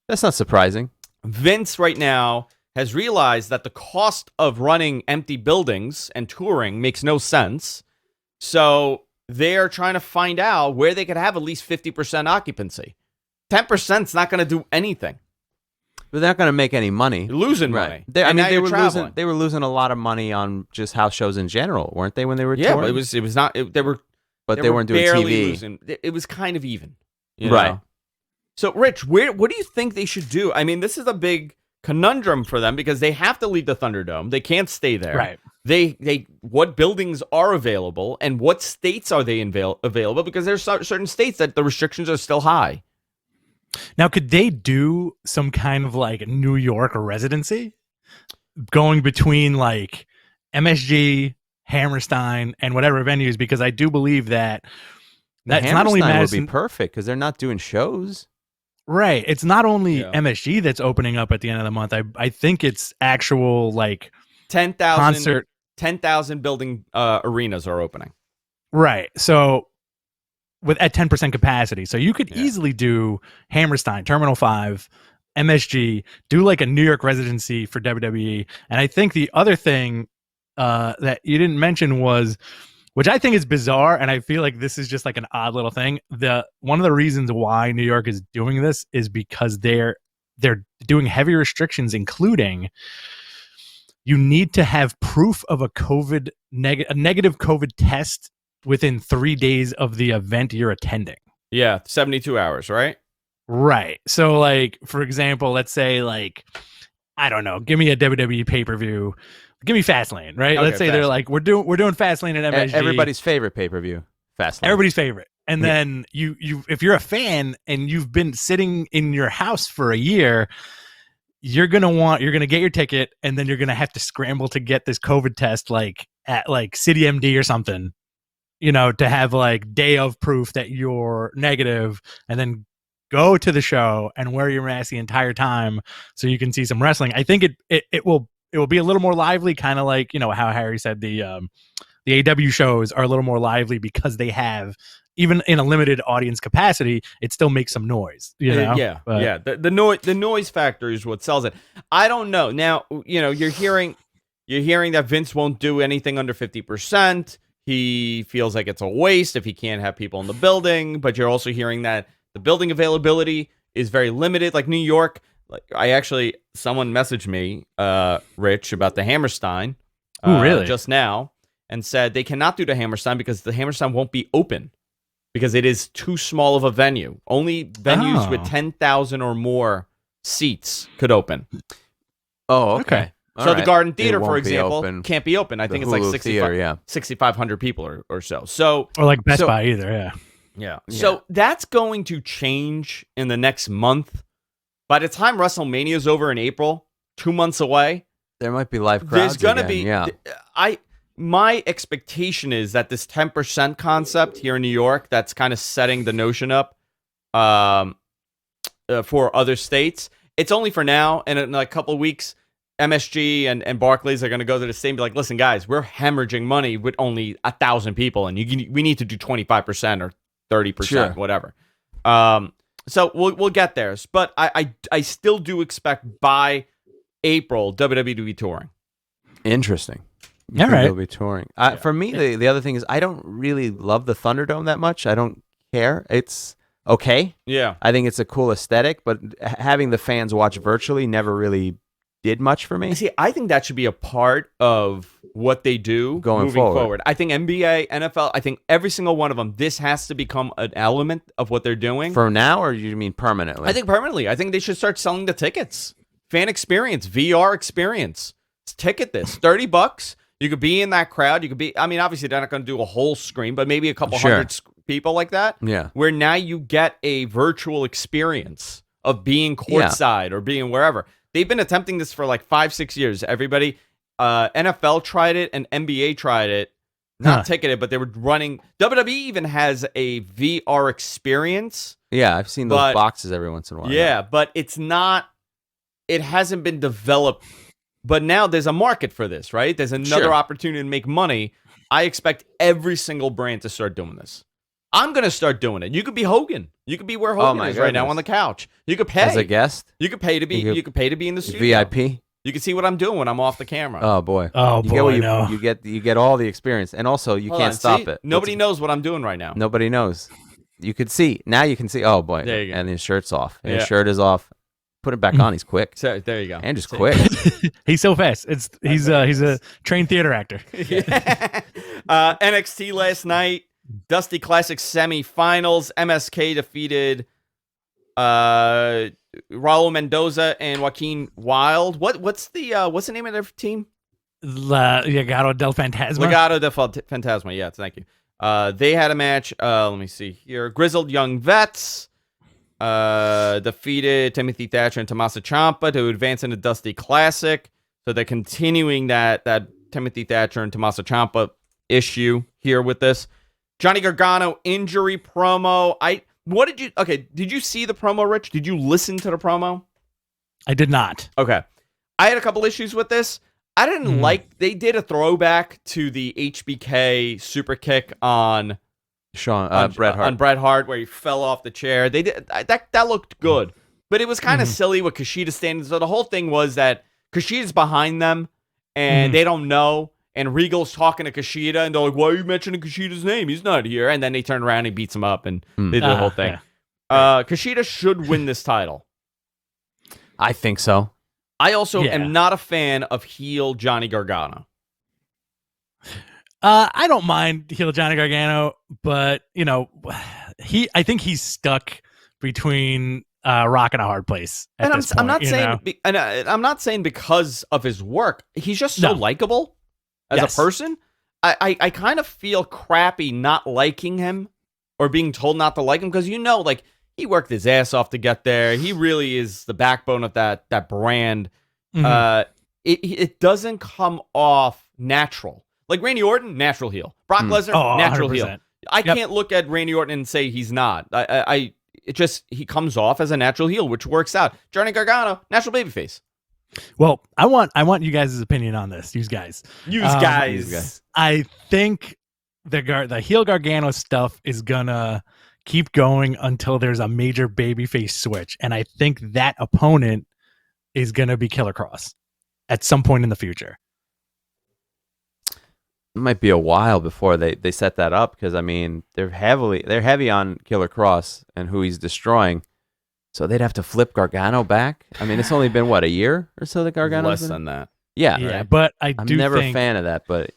That's not surprising. Vince right now has realized that the cost of running empty buildings and touring makes no sense. So they are trying to find out where they could have at least 50% occupancy. 10% is not going to do anything. But they're not going to make any money. You're losing money. They were losing a lot of money on just house shows in general, weren't they, when they were touring? Yeah, but it was not. They weren't doing TV. Losing. It was kind of even, you know? So, Rich, what do you think they should do? I mean, this is a big conundrum for them because they have to leave the Thunderdome. They can't stay there. Right. They what buildings are available and what states are they available? Because there's certain states that the restrictions are still high. Now, could they do some kind of like New York residency going between like MSG, Hammerstein, and whatever venues? Because I do believe that it's not only Madison would be perfect because they're not doing shows. Right. It's not only MSG that's opening up at the end of the month. I think it's actual like 10,000 building arenas are opening. Right. So at 10% capacity. So you could easily do Hammerstein, Terminal 5, MSG, do like a New York residency for WWE. And I think the other thing that you didn't mention was, which I think is bizarre, and I feel like this is just like an odd little thing. One of the reasons why New York is doing this is because they're doing heavy restrictions, including you need to have proof of a negative COVID test within 3 days of the event you're attending. Yeah, 72 hours, right? Right. So, like, for example, let's say, like, I don't know, give me a WWE pay-per-view. Give me Fastlane, right? Okay, let's say they're like, we're doing Fastlane at MSG. Everybody's favorite pay-per-view, Fastlane. Everybody's favorite. And then you if you're a fan and you've been sitting in your house for a year, you're gonna get your ticket, and then you're gonna have to scramble to get this COVID test like at like City MD or something, you know, to have like day of proof that you're negative, and then go to the show and wear your mask the entire time so you can see some wrestling. I think it will be a little more lively, kind of like, you know, how Harry said the AEW shows are a little more lively because they have, even in a limited audience capacity, it still makes some noise. You know? Yeah. The noise factor is what sells it. I don't know. Now, you know, you're hearing that Vince won't do anything under 50%. He feels like it's a waste if he can't have people in the building. But you're also hearing that the building availability is very limited. Like New York, someone messaged me, Rich, about the Hammerstein. Really? Just now, and said they cannot do the Hammerstein because the Hammerstein won't be open because it is too small of a venue. Only venues with 10,000 or more seats could open. Oh, okay. So the Garden Theater, for example, can't be open. I think it's like 6,500 people or so. Or like Best Buy either, yeah. So that's going to change in the next month. By the time WrestleMania is over in April, 2 months away, there might be live crowds. There's going to be. My expectation is that this 10% concept here in New York, that's kind of setting the notion up for other states. It's only for now, and in a couple of weeks, MSG and Barclays are going to go to the same, be like, listen, guys, we're hemorrhaging money with only 1,000 people, and we need to do 25% or 30%, whatever. So we'll get there. But I still do expect by April WWE to be touring. Interesting. All right. They'll be touring. For me, the other thing is I don't really love the Thunderdome that much. I don't care. It's okay. Yeah. I think it's a cool aesthetic, but having the fans watch virtually never really did much for me. See, I think that should be a part of what they do Going moving forward. I think NBA, NFL, I think every single one of them, this has to become an element of what they're doing. For now, or you mean permanently? I think permanently. I think they should start selling the tickets. Fan experience, VR experience. Ticket this, $30. You could be in that crowd. You could be, I mean, obviously they're not going to do a whole screen, but maybe a couple hundred people like that. Yeah. Where now you get a virtual experience of being courtside or being wherever. They've been attempting this for like 5-6 years. Everybody, NFL tried it and NBA tried it. Not ticketed, but they were running. WWE even has a VR experience. Yeah, I've seen those boxes every once in a while. Yeah, but it's not, it hasn't been developed. But now there's a market for this, right? There's another opportunity to make money. I expect every single brand to start doing this. I'm going to start doing it. You could be Hogan. You could be where Hogan is right now on the couch. You could pay. As a guest? You could pay to be in the studio. VIP? You can see what I'm doing when I'm off the camera. Oh boy. You get all the experience, and also you can't stop it. Nobody knows what I'm doing right now. Nobody knows. You could see. Now you can see. Oh boy. There you go. And his shirt's off. And his shirt is off. Put it back on. He's quick. So there you go. And just quick. He's so fast. He's a trained theater actor. NXT last night, Dusty Classic semifinals. MSK defeated Raul Mendoza and Joaquin Wilde. What's the name of their team? Legado del Fantasma. Legado del Fantasma. Yeah, thank you. They had a match. Let me see here. Grizzled Young Vets defeated Timothy Thatcher and Tommaso Ciampa to advance into Dusty Classic. So they're continuing that Timothy Thatcher and Tommaso Ciampa issue here with this. Johnny Gargano injury promo. Did you see the promo, Rich? Did you listen to the promo? I did not. Okay. I had a couple issues with this. I didn't like, they did a throwback to the HBK super kick on Bret Hart. On Bret Hart, where he fell off the chair. They did that looked good, but it was kind of silly with Kushida standing. So the whole thing was that Kushida's behind them, and they don't know. And Regal's talking to Kushida, and they're like, "Why are you mentioning Kushida's name? He's not here." And then they turn around and beats him up, and they did the whole thing. Yeah. Kushida should win this title. I think so. I also am not a fan of heel Johnny Gargano. I don't mind heel Johnny Gargano, but I think he's stuck between rock and a hard place. And I'm not saying because of his work. He's just so likable as a person. I kind of feel crappy not liking him or being told not to like him because he worked his ass off to get there. He really is the backbone of that brand. It doesn't come off natural. Like Randy Orton, natural heel. Brock Lesnar, natural 100%. Heel. I can't look at Randy Orton and say he's not. He comes off as a natural heel, which works out. Johnny Gargano, natural babyface. Well, I want you guys' opinion on this. You guys. I think the heel Gargano stuff is gonna keep going until there's a major babyface switch, and I think that opponent is gonna be Killer Kross at some point in the future. It might be a while before they set that up because they're heavy on Killer Kross and who he's destroying, so they'd have to flip Gargano back. It's only been a year or so that Gargano's less than that. Yeah, right? But I'm never a fan of that. But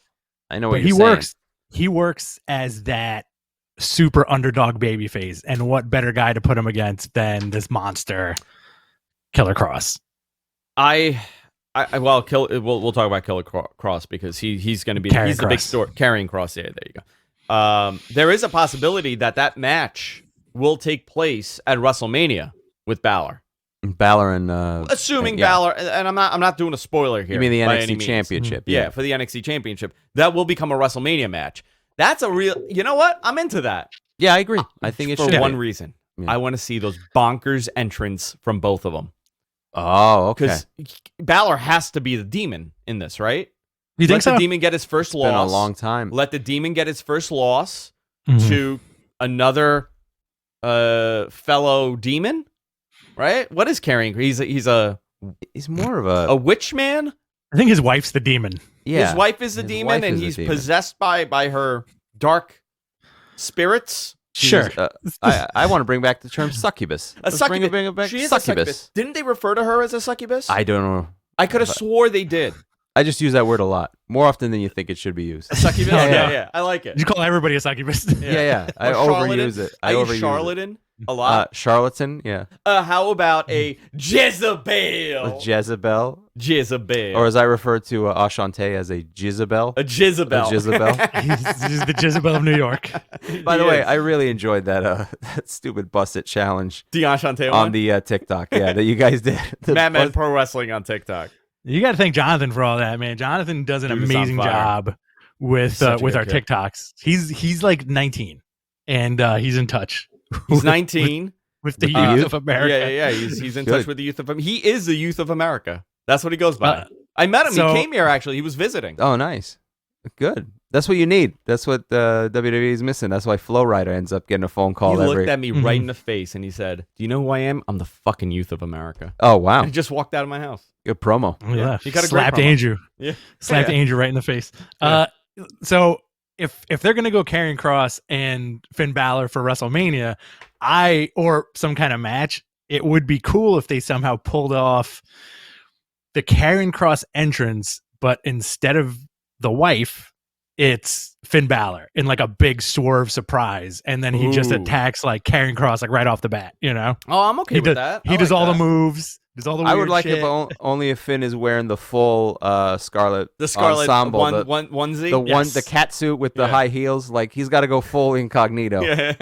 I know what you're saying. He works as that super underdog babyface, and what better guy to put him against than this monster, Killer Kross? We'll talk about Killer Kross because he's going to be the big story. Carrying Kross. Yeah, there you go. There is a possibility that match will take place at WrestleMania with Balor. Balor and assuming Balor, and I'm not doing a spoiler here. You mean the NXT Championship? Yeah, for the NXT Championship, that will become a WrestleMania match. That's a real. You know what? I'm into that. Yeah, I agree. I think it should. For one reason, I want to see those bonkers entrants from both of them. Oh, okay. Because Balor has to be the demon in this, right? You think Let so? the demon get his first loss. Been a long time. Let the demon get his first loss Mhm. to another fellow demon, right? What is carrying? He's more of a witch man. I think his wife's the demon. Yeah. His wife is the His demon, wife and is the he's demon. possessed by her dark spirits. Sure. I want to bring back the term succubus. A Let's succubus. Bring it back. She is Succubus. a succubus. Didn't they refer to her as a succubus? I don't know. I could have swore they did. I just use that word a lot, more often than you think it should be used. A succubus? Yeah. Yeah. I like it. You call everybody a succubus. Yeah. I Or charlatan. overuse it. I use overuse charlatan a it. lot. Charlatan, yeah. How about a Jezebel? Jezebel, Jezebel. or as I refer to Ashante as a Jezebel. A Jezebel. A Jezebel. He's the Jezebel of New York. By the He way, is. I really enjoyed that that stupid busted challenge Deontay on the TikTok. Yeah, that you guys did. The Madman bus- Pro Wrestling on TikTok. You got to thank Jonathan for all that, man. Jonathan does an Dude is on amazing fire. job with Such a our good kid. TikToks. He's like 19, and he's in touch. He's 19. with the With the youth youth? of America. Yeah. He's in Good. touch with the youth of America. He is the youth of America. That's what he goes by. I met him. so- He came here, actually. He was visiting. Oh, nice. Good. That's what you need. That's what WWE is missing. That's why Flow Rider ends up getting a phone call He every. looked at me right Mhm. in the face and he said, "Do you know who I am? I'm the fucking youth of America." Oh wow, And he just walked out of my house. good promo. Oh, yeah. He got a great slapped promo. Andrew. Yeah. Slapped Yeah. Andrew right in the face. Yeah. So if they're gonna go Karrion Kross and Finn Balor for WrestleMania, or some kind of match, it would be cool if they somehow pulled off the Karrion Kross entrance, but instead of the wife, it's Finn Balor in like a big swerve surprise, and then he just Ooh. attacks like Karrion Kross like right off the bat. You know, Oh, I'm okay he with does, that. He does all the moves. Does all the I weird would like shit. it only if Finn is wearing the full Scarlet The Scarlet ensemble, onesie. the cat suit with the Yeah. high heels. Like he's got to go full incognito. Yeah.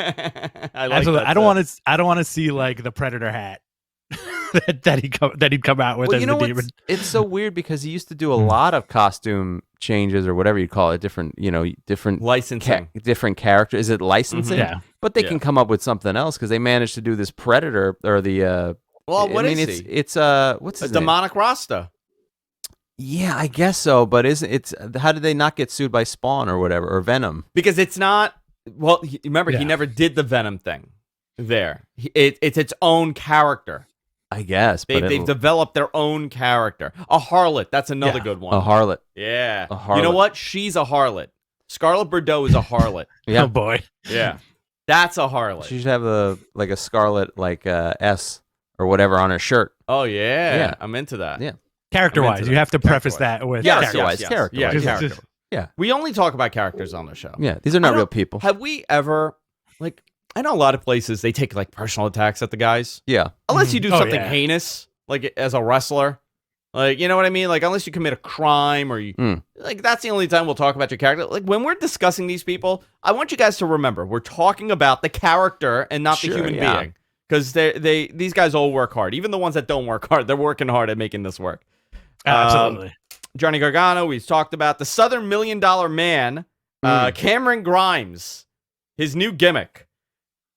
I like Absolutely. that I don't set. want to. I don't want to see like the Predator hat that he'd come out with Well, as you know the what? demon. It's so weird because he used to do a lot of costume changes or whatever you call it, different Licensing. different character. Is it licensing? Yeah. But they Yeah. can come up with something else because they managed to do this Predator or the. Well, what I mean, is he? it's what's A his name? demonic Rasta. Yeah, I guess so. But it's how did they not get sued by Spawn or whatever or Venom? Because it's not. Well, remember, he Yeah. never did the Venom thing there. It's its own character. I guess. They've developed their own character. A harlot. That's another Yeah. good a one. harlot. Yeah. A You know harlot. what? She's a harlot. Scarlet Bordeaux is a harlot. Yeah. Oh boy. Yeah. That's a harlot. She should have a scarlet S or whatever on her shirt. Oh, yeah. Yeah. I'm into that. Yeah. Character I'm wise, into you that. have to preface Character-wise. that with Yes, Character-wise, yes, character-wise. Yeah, Just- character. just- Yeah. We only talk about characters on the show. Yeah. These are not I don't- real people. Have we ever, like, I know a lot of places they take, like, personal attacks at the guys. Yeah. Unless you do Oh, something yeah. heinous, like, as a wrestler. Like, you know what I mean? Like, unless you commit a crime or you, Mm. like, that's the only time we'll talk about your character. Like, when we're discussing these people, I want you guys to remember, we're talking about the character and not the Sure, human yeah. being. Because these guys all work hard. Even the ones that don't work hard, they're working hard at making this work. Absolutely. Johnny Gargano, we've talked about. The Southern $1 Million Man, Cameron Grimes, his new gimmick.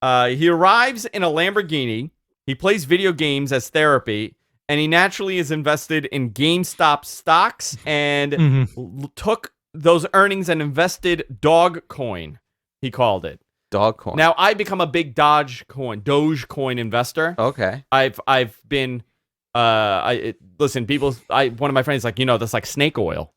He arrives in a Lamborghini. He plays video games as therapy, and he naturally is invested in GameStop stocks and Mhm. took those earnings and invested Dogecoin, he called it. Dog coin. Now, I become a big Dogecoin investor. Okay. I've been listen, people, one of my friends is like, that's like snake oil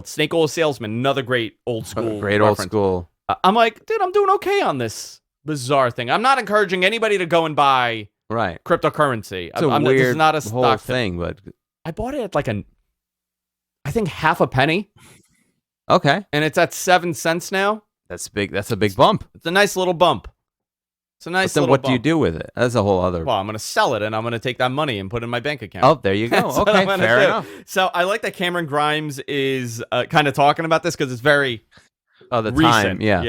salesman, another great old school Great old reference. school. I'm like, dude, I'm doing okay on this bizarre thing. I'm not encouraging anybody to go and buy Right. cryptocurrency. It's a this weird is not a whole stock thing, but I bought it at like I think half a penny, okay. and it's at 7 cents now. That's big. That's a big bump. It's a nice little bump. It's a But nice then little what bump. do you do with it? That's a whole other. Well, I'm going to sell it, and I'm going to take that money and put it in my bank account. Oh, there you go. That's what Okay, I'm gonna fair do. enough. So I like that Cameron Grimes is kind of talking about this because it's very Oh, the recent. time. Yeah.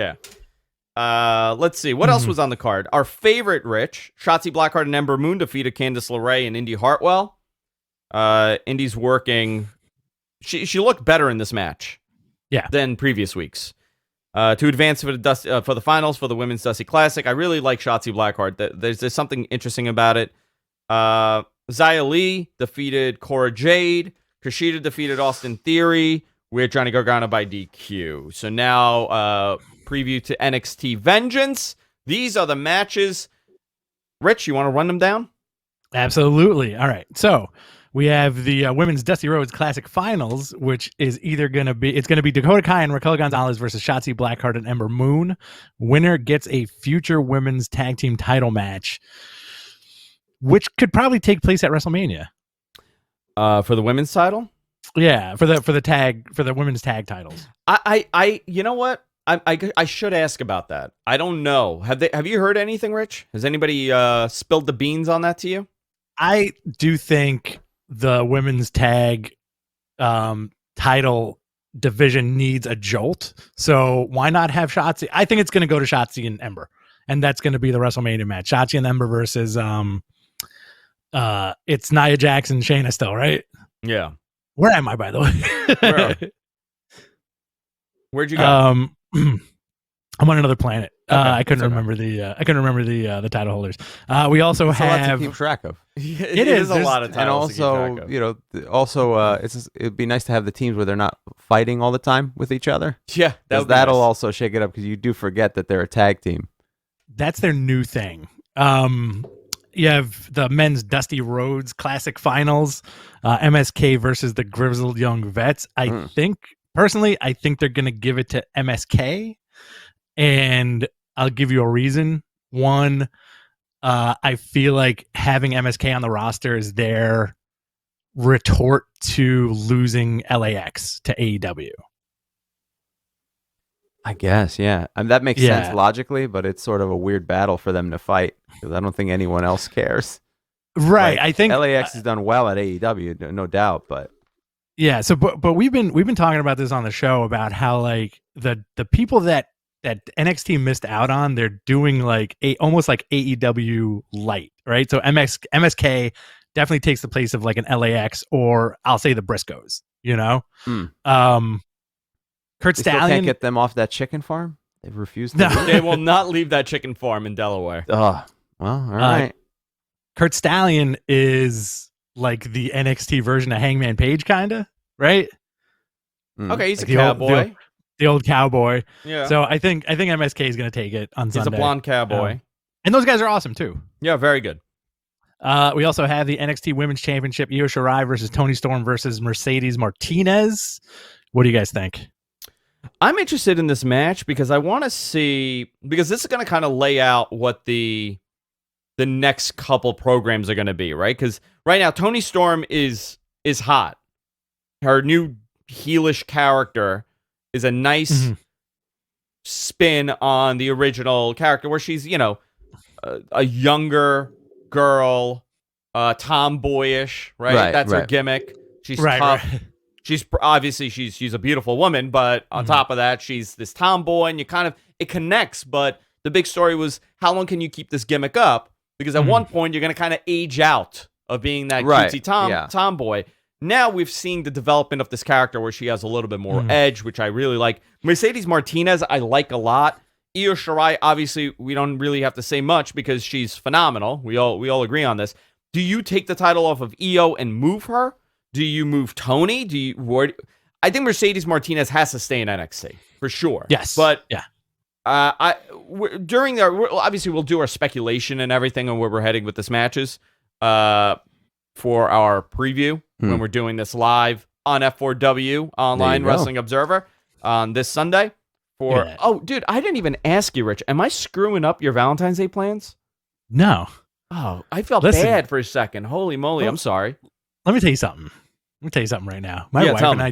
Yeah. Let's see. What else was on the card? Our favorite, Rich, Shotzi Blackheart and Ember Moon defeated Candice LeRae and Indy Hartwell. Indy's working. She looked better in this match. Yeah. Than previous weeks. To advance for the finals for the Women's Dusty Classic. I really like Shotzi Blackheart. There's something interesting about it. Xia Li defeated Cora Jade. Kushida defeated Austin Theory with Johnny Gargano by DQ. So now, preview to NXT Vengeance. These are the matches. Rich, you want to run them down? Absolutely. All right. So we have the Women's Dusty Rhodes Classic Finals, which is either going to be Dakota Kai and Raquel Gonzalez versus Shotzi Blackheart and Ember Moon. Winner gets a future women's tag team title match, which could probably take place at WrestleMania. For the women's title? Yeah, for the women's tag titles. I you know what? I should ask about that. I don't know. Have you heard anything, Rich? Has anybody spilled the beans on that to you? I do think the women's tag title division needs a jolt. So why not have Shotzi? I think it's going to go to Shotzi and Ember, and that's going to be the WrestleMania match. Shotzi and Ember versus it's Nia Jax and Shayna still, right? Yeah. Where am I, by the way? Where'd you go? I'm on another planet. Okay, I couldn't remember the title holders. We also It's a lot have to keep track of. It is a lot of And titles to keep also, track of. it'd be nice to have the teams where they're not fighting all the time with each other. Yeah, That'll also shake it up because you do forget that they're a tag team. that's their new thing. You have the men's Dusty Rhodes Classic Finals, MSK versus the Grizzled Young Vets. I think they're going to give it to MSK, and I'll give you a reason. One, I feel like having MSK on the roster is their retort to losing LAX to AEW. I guess, yeah. I mean, that makes sense logically, but it's sort of a weird battle for them to fight because I don't think anyone else cares. Right. Like, I think LAX has done well at AEW, no doubt, but yeah. So, but we've been talking about this on the show about how like the people that NXT missed out on, they're doing like almost like AEW light, right? So MSK definitely takes the place of like an LAX, or I'll say the Briscoes, you know? Kurt they still Stallion can't get them off that chicken farm. They've refused to. No. do it? They will not leave that chicken farm in Delaware. Oh, well, all right. Kurt Stallion is like the NXT version of Hangman Page, kind of, right? Okay, he's Like a cowboy. The old cowboy. Yeah. So I think MSK is going to take it on Sunday. He's a blonde cowboy. And those guys are awesome too. Yeah, very good. We also have the NXT Women's Championship, Io Shirai versus Toni Storm versus Mercedes Martinez. What do you guys think? I'm interested in this match because I want to see, because this is going to kind of lay out what the next couple programs are going to be, right? Because right now Toni Storm is hot. Her new heelish character is a nice spin on the original character, where she's, a younger girl, tomboyish, right? That's her gimmick. She's tough. Right. She's obviously she's a beautiful woman, but on top of that, she's this tomboy, and it connects. But the big story was, how long can you keep this gimmick up? Because at one point you're going to kind of age out of being that cutesy tomboy. Now we've seen the development of this character where she has a little bit more edge, which I really like. Mercedes Martinez, I like a lot. Io Shirai, obviously, we don't really have to say much because she's phenomenal. We all agree on this. Do you take the title off of Io and move her? Do you move Tony? I think Mercedes Martinez has to stay in NXT for sure. Yes, but yeah. Obviously we'll do our speculation and everything on where we're heading with this matches for our preview when we're doing this live on F4W Online Wrestling Observer on this Sunday. Oh, dude, I didn't even ask you, Rich. Am I screwing up your Valentine's Day plans? No. Oh, I felt bad for a second. Holy moly, I'm sorry. Let me tell you something. Right now. My wife and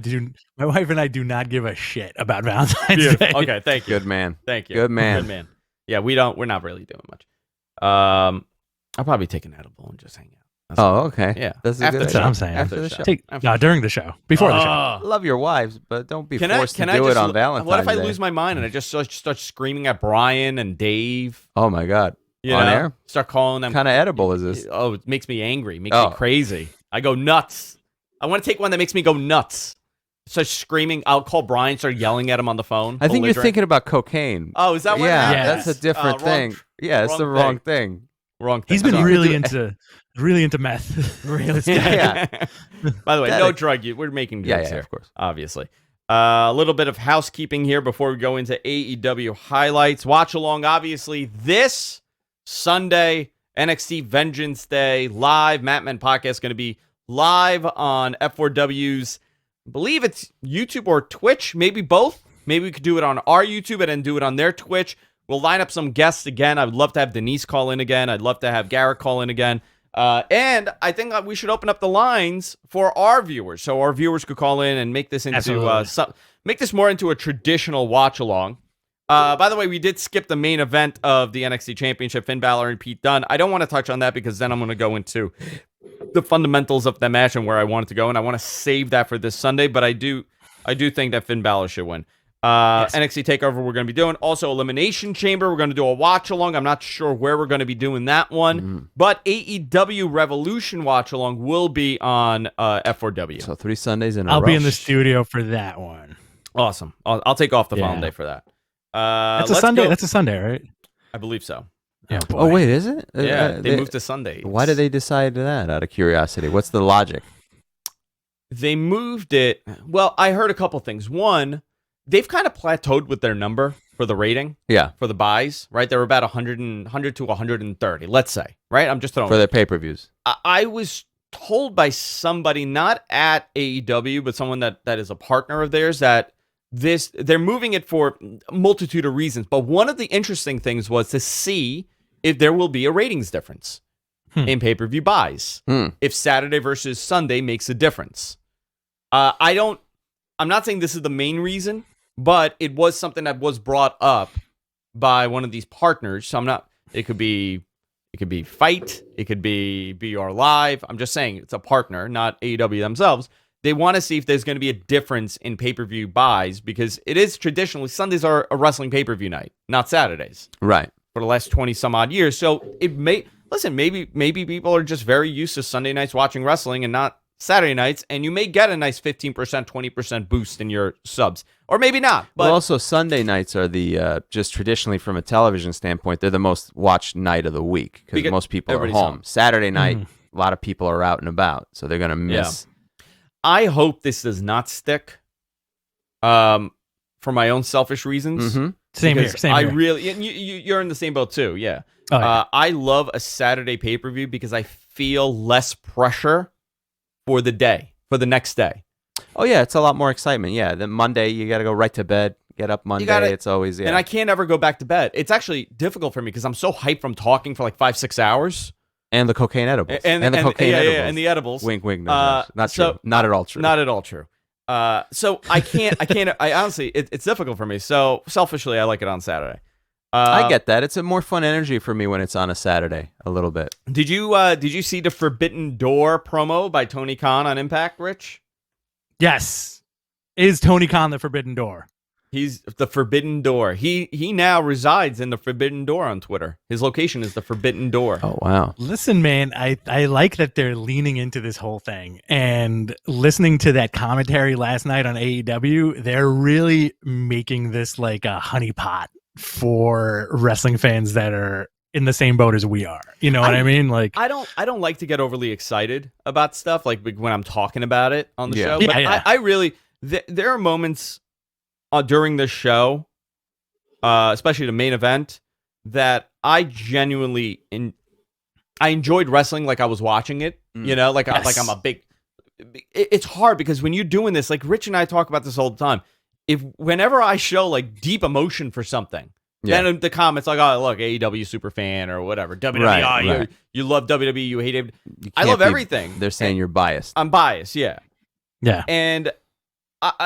I do not give a shit about Valentine's Day. Okay, thank you. Good man. Thank you. Good man. Good man. Yeah, we're not really doing much. I'll probably take an edible and just hang out. Okay. Yeah. That's what I'm saying. After the show. During the show. Before the show. Love your wives, but don't be forced to do it on Valentine's Day. What if I lose my mind and I just start screaming at Brian and Dave? Oh my God. On air? Start calling them. What kind of edible is this? Oh, it makes me angry. Makes me crazy. I go nuts. I want to take one that makes me go nuts. Start screaming. I'll call Brian, start yelling at him on the phone. I think you're thinking about cocaine. Oh, is that what? Yeah, that's a different thing. Yeah, it's the wrong thing. Wrong thing. He's been Sorry. really into meth. Really? Yeah. By the way, That- no drug use. We're making jokes here, of course. obviously. A little bit of housekeeping here before we go into AEW highlights. Watch along, obviously, this Sunday, NXT Vengeance Day, live. Mattman Podcast is going to be live on F4W's, I believe it's YouTube or Twitch, maybe both. Maybe we could do it on our YouTube and then do it on their Twitch. We'll line up some guests again. I would love to have Denise call in again. I'd love to have Garrett call in again. And I think we should open up the lines for our viewers, so our viewers could call in and make this into make this more into a traditional watch along. By the way, we did skip the main event of the NXT Championship, Finn Balor and Pete Dunne. I don't want to touch on that because then I'm going to go into the fundamentals of the match and where I want it to go, and I want to save that for this Sunday. But I do think that Finn Balor should win. Yes. NXT Takeover we're going to be doing. Also, Elimination Chamber, we're going to do a watch-along. I'm not sure where we're going to be doing that one. But AEW Revolution watch-along will be on F4W. So 3 Sundays in a row. I'll be in the studio for that one. Awesome. I'll take off the following day for that. That's a Sunday. Go. That's a Sunday, right? I believe so. Yeah. Boy. Oh, wait, is it? Yeah, they moved to Sunday. Why did they decide that, out of curiosity? What's the logic? They moved it. Well, I heard a couple things. One, they've kind of plateaued with their number for the rating. Yeah. For the buys, right? They were about 100 to 130, let's say, right? I'm just throwing For their pay-per-views. I was told by somebody, not at AEW, but someone that is a partner of theirs, that they're moving it for a multitude of reasons. But one of the interesting things was to see if there will be a ratings difference in pay-per-view buys. If Saturday versus Sunday makes a difference. I'm not saying this is the main reason, but it was something that was brought up by one of these partners. So it could be Fight, it could be BR Live. I'm just saying it's a partner, not AEW themselves. They want to see if there's going to be a difference in pay-per-view buys, because it is traditionally Sundays are a wrestling pay-per-view night, not Saturdays. Right. For the last 20 some odd years. So maybe people are just very used to Sunday nights watching wrestling and not Saturday nights, and you may get a nice 15%, 20% boost in your subs, or maybe not. But also, Sunday nights are the just traditionally from a television standpoint, they're the most watched night of the week because most people are home. Saturday night, a lot of people are out and about, so they're gonna miss. I hope this does not stick. For my own selfish reasons. Same here. I really, you're in the same boat too. Yeah. Oh, yeah. I love a Saturday pay-per-view because I feel less pressure for the day, for the next day. Oh yeah, it's a lot more excitement. Yeah, then Monday you got to go right to bed. Get up Monday. It's always And I can't ever go back to bed. It's actually difficult for me because I'm so hyped from talking for like 5-6 hours. And the cocaine edibles. And the cocaine edibles. Yeah, and the edibles. Wink, wink. No, not true. Not at all true. Not at all true. So I honestly, it's difficult for me. So selfishly, I like it on Saturday. I get that. It's a more fun energy for me when it's on a Saturday, a little bit. Did you see the Forbidden Door promo by Tony Khan on Impact, Rich? Yes. Is Tony Khan the Forbidden Door? He's the Forbidden Door. He now resides in the Forbidden Door on Twitter. His location is the Forbidden Door. Oh, wow. Listen, man, I like that they're leaning into this whole thing. And listening to that commentary last night on AEW, they're really making this like a honeypot for wrestling fans that are in the same boat as we are. You know what I mean? Like I don't like to get overly excited about stuff like when I'm talking about it on the show. Yeah, But yeah. I really there are moments during this show, especially the main event, that I genuinely I enjoyed wrestling like I was watching it. You know, like I'm a big. It's hard because when you're doing this, like Rich and I talk about this all the time. Whenever I show like deep emotion for something, then in the comments like, oh look, AEW super fan or whatever, WWE, you love WWE, you hate it. I love everything. They're saying you're biased. I'm biased, yeah. And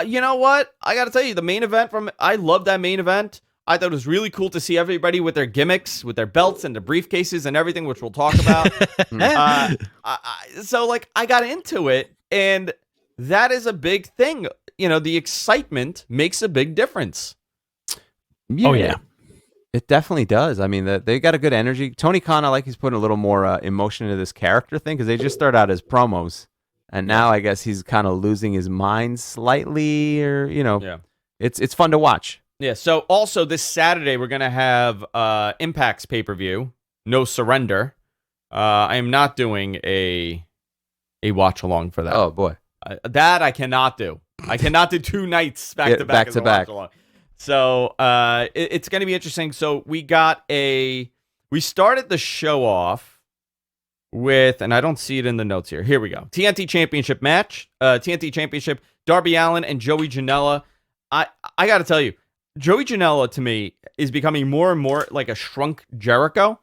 you know what? I got to tell you, the main event I love that main event. I thought it was really cool to see everybody with their gimmicks, with their belts and the briefcases and everything, which we'll talk about. So like I got into it, and that is a big thing. You know, the excitement makes a big difference. Yeah. It definitely does. I mean, they got a good energy. Tony Khan, I like he's putting a little more emotion into this character thing because they just start out as promos. And now I guess he's kind of losing his mind slightly, or, you know, it's fun to watch. Yeah, so also this Saturday, we're going to have Impact's pay-per-view, No Surrender. I am not doing a watch along for that. Oh boy, that I cannot do. I cannot do 2 nights back to back. So it's going to be interesting. So we started the show off with, and I don't see it in the notes here. Here we go. TNT Championship match. TNT Championship. Darby Allin and Joey Janela. I got to tell you, Joey Janela to me is becoming more and more like a shrunk Jericho.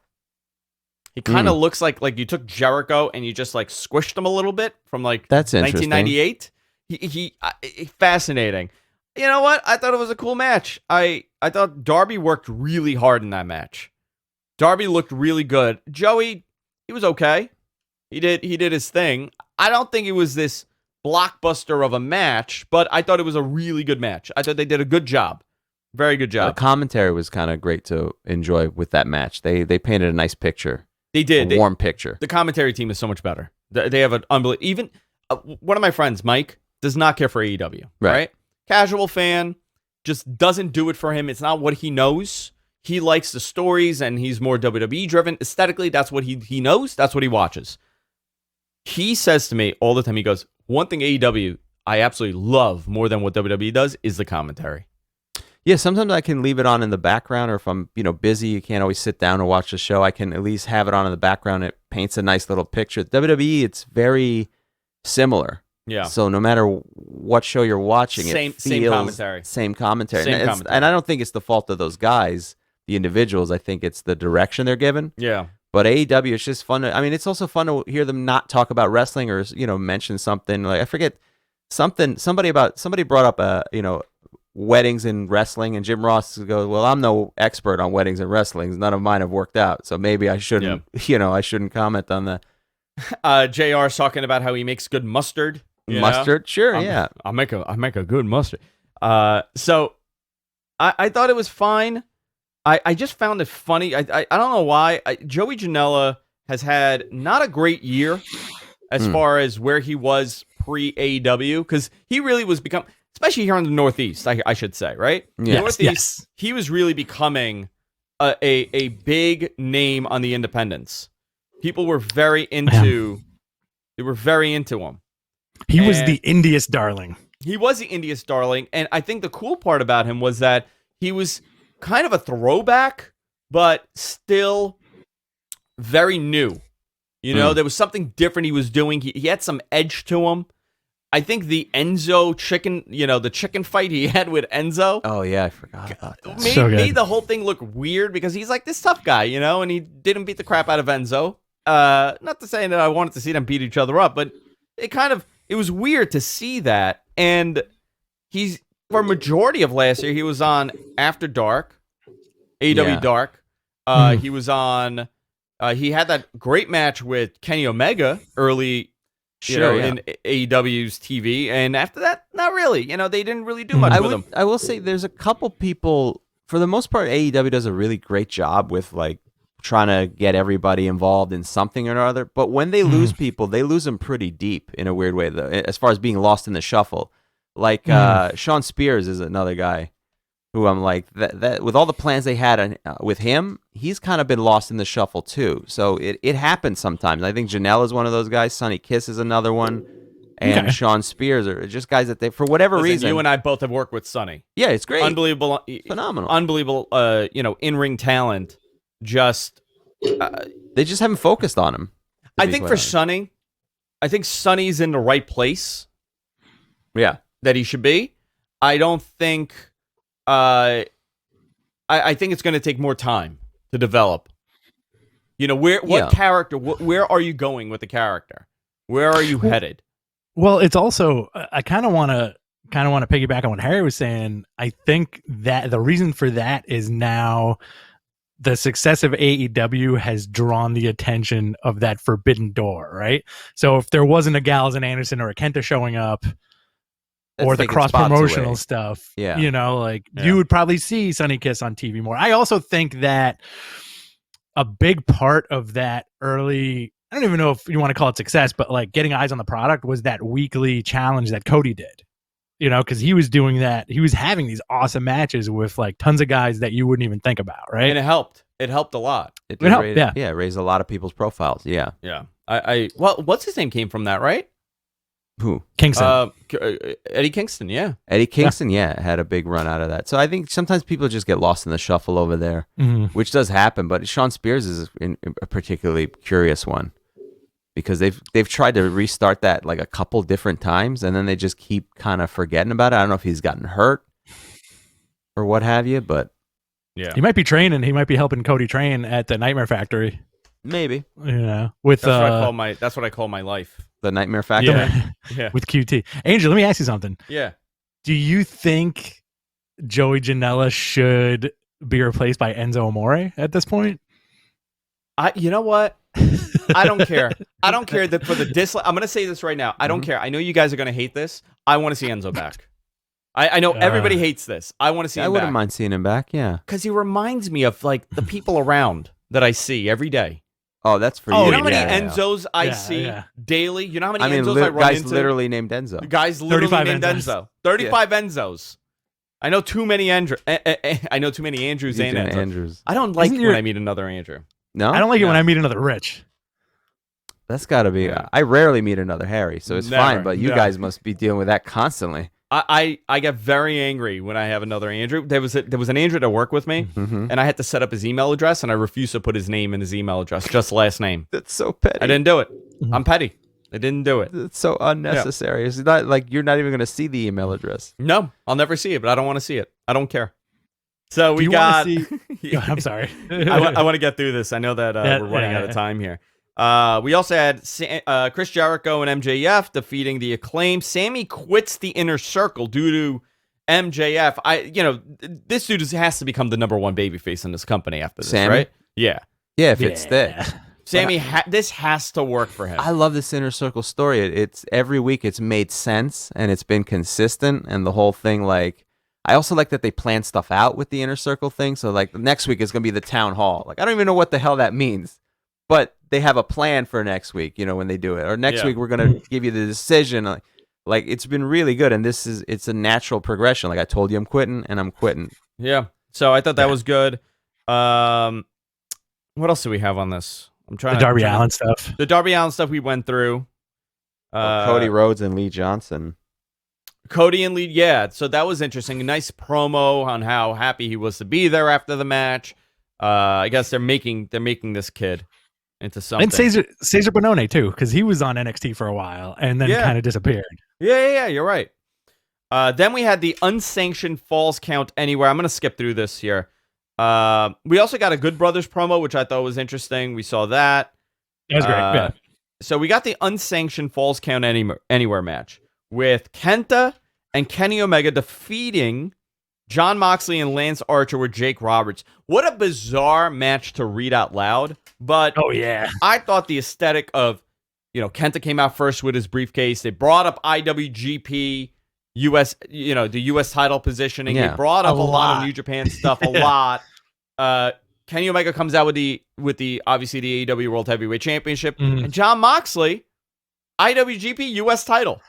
He kind of looks like you took Jericho and you just like squished him a little bit from like that's 1998. He fascinating. You know what? I thought it was a cool match. I thought Darby worked really hard in that match. Darby looked really good. Joey, he was okay. He did his thing. I don't think it was this blockbuster of a match, but I thought it was a really good match. I thought they did a good job. Very good job. The commentary was kind of great to enjoy with that match. They painted a nice picture. They did. A warm picture. The commentary team is so much better. They have an unbelievable... Even one of my friends, Mike, does not care for AEW, right? Casual fan, just doesn't do it for him. It's not what he knows. He likes the stories, and he's more WWE driven. Aesthetically, that's what he knows. That's what he watches. He says to me all the time, he goes, one thing AEW I absolutely love more than what WWE does is the commentary. Yeah, sometimes I can leave it on in the background, or if I'm busy, you can't always sit down and watch the show. I can at least have it on in the background. It paints a nice little picture. WWE, it's very similar. Yeah. So no matter what show you're watching, same commentary. Same commentary. And I don't think it's the fault of those guys, the individuals. I think it's the direction they're given. Yeah. But AEW, it's just fun. It's also fun to hear them not talk about wrestling or mention something like I forget something. Somebody brought up weddings and wrestling, and Jim Ross goes, "Well, I'm no expert on weddings and wrestling. None of mine have worked out, so maybe I shouldn't. I shouldn't comment on that." JR's talking about how he makes good mustard. Mustard, sure, yeah. I make a good mustard. So I thought it was fine. I just found it funny. I don't know why. Joey Janela has had not a great year as far as where he was pre-AEW, because he really was especially here in the Northeast, I should say, right? Yes, Northeast, yes. He was really becoming a big name on the independents. People were very into him. He was the Indious darling. He was the Indious darling, and I think the cool part about him was that he was kind of a throwback, but still very new. There was something different he was doing. He had some edge to him. I think the Enzo chicken, the chicken fight he had with Enzo. Oh, yeah, I forgot about that. Made the whole thing look weird because he's like this tough guy, and he didn't beat the crap out of Enzo. Not to say that I wanted to see them beat each other up, but it was weird to see that. And for a majority of last year, he was on After Dark, AEW Dark. He was on, he had that great match with Kenny Omega early in AEW's TV, and after that, not really. They didn't really do much with him. I will say there's a couple people, for the most part, AEW does a really great job with like trying to get everybody involved in something or other. But when they lose people, they lose them pretty deep in a weird way, though, as far as being lost in the shuffle. Like Sean Spears is another guy who I'm like, that with all the plans they had with him, he's kind of been lost in the shuffle too. So it happens sometimes. I think Janelle is one of those guys. Sonny Kiss is another one. And Sean Spears are just guys that for whatever reason. You and I both have worked with Sonny. Yeah, it's great. Unbelievable. Phenomenal. Unbelievable, in-ring talent. Just... they just haven't focused on him. I think for Sonny, Sonny's in the right place. Yeah. That he should be. I don't think... I think it's going to take more time to develop. What character? Where are you going with the character? Where are you headed? Well, it's also I kind of want to piggyback on what Harry was saying. I think that the reason for that is now the success of AEW has drawn the attention of that forbidden door, right? So if there wasn't a Gallows and Anderson or a Kenta showing up, or the cross-promotional stuff, you would probably see Sonny Kiss on TV more. I also think that a big part of that early, I don't even know if you want to call it success, but like getting eyes on the product was that weekly challenge that Cody did. Because he was doing that. He was having these awesome matches with like tons of guys that you wouldn't even think about, right? And it helped It helped a lot. It helped, raised, it raised a lot of people's profiles. Yeah. Yeah. Well, what's his name came from that, right? Who? Kingston. Eddie Kingston, yeah. Eddie Kingston, had a big run out of that. So I think sometimes people just get lost in the shuffle over there, which does happen. But Sean Spears is a particularly curious one because they've tried to restart that like a couple different times, and then they just keep kind of forgetting about it. I don't know if he's gotten hurt or what have you, but yeah, he might be training. He might be helping Cody train at the Nightmare Factory. Maybe, with that's what I call my life. The Nightmare Factory. Yeah. With QT. Angel, let me ask you something. Yeah. Do you think Joey Janela should be replaced by Enzo Amore at this point? You know what? I don't care. I don't care that for the dislike. I'm going to say this right now. I don't care. I know you guys are going to hate this. I want to see Enzo back. I know everybody hates this. I want to see him back. I wouldn't mind seeing him back, yeah. Because he reminds me of like the people around that I see every day. Oh, that's for you. You know how many Enzos I see daily? You know how many Enzos I run into? Guys literally named Enzo. Guys literally named Enzos. Enzo. 35 Enzos. I know too many Andrews. I know too many Andrews and Andrews. I don't like when I meet another Andrew. No? I don't like it when I meet another Rich. That's got to be... Yeah. I rarely meet another Harry, so it's fine, but you guys must be dealing with that constantly. I get very angry when I have another Andrew. There was an Andrew that worked with me, and I had to set up his email address, and I refused to put his name in his email address, just last name. That's so petty. I didn't do it. I'm petty. I didn't do it. It's so unnecessary. Yeah. It's not like you're not even going to see the email address. No, I'll never see it, but I don't want to see it. I don't care. So we got... I'm sorry. I want to get through this. I know that we're running out of time here. We also had Chris Jericho and MJF defeating the Acclaim. Sammy quits the Inner Circle due to MJF. This dude has to become the number one babyface in this company after this, Sammy? right? Yeah. Yeah, if it's thick. Sammy, this has to work for him. I love this Inner Circle story. It's every week it's made sense and it's been consistent, and the whole thing, like, I also like that they plan stuff out with the Inner Circle thing. So like next week is going to be the town hall. Like, I don't even know what the hell that means, but they have a plan for next week, when they do it. Or next week we're going to give you the decision. Like it's been really good, and it's a natural progression. Like I told you, I'm quitting, and I'm quitting. Yeah. So I thought that was good. What else do we have on this? I'm trying the Darby Allin stuff. The Darby Allin stuff we went through. Cody Rhodes and Lee Johnson. Cody and Lee, yeah. So that was interesting. A nice promo on how happy he was to be there after the match. I guess they're making this kid into something. And Cesar Bononi too, because he was on NXT for a while and then kind of disappeared. Yeah, you're right. Then we had the unsanctioned Falls Count Anywhere. I'm going to skip through this here. We also got a Good Brothers promo, which I thought was interesting. We saw that. That was great, yeah. So we got the unsanctioned Falls Count Anywhere match with Kenta and Kenny Omega defeating Jon Moxley and Lance Archer with Jake Roberts. What a bizarre match to read out loud. But I thought the aesthetic of, Kenta came out first with his briefcase. They brought up IWGP, US, the US title positioning. Yeah. They brought up a lot of New Japan stuff, a lot. Kenny Omega comes out with the obviously the AEW World Heavyweight Championship, and Jon Moxley, IWGP US title.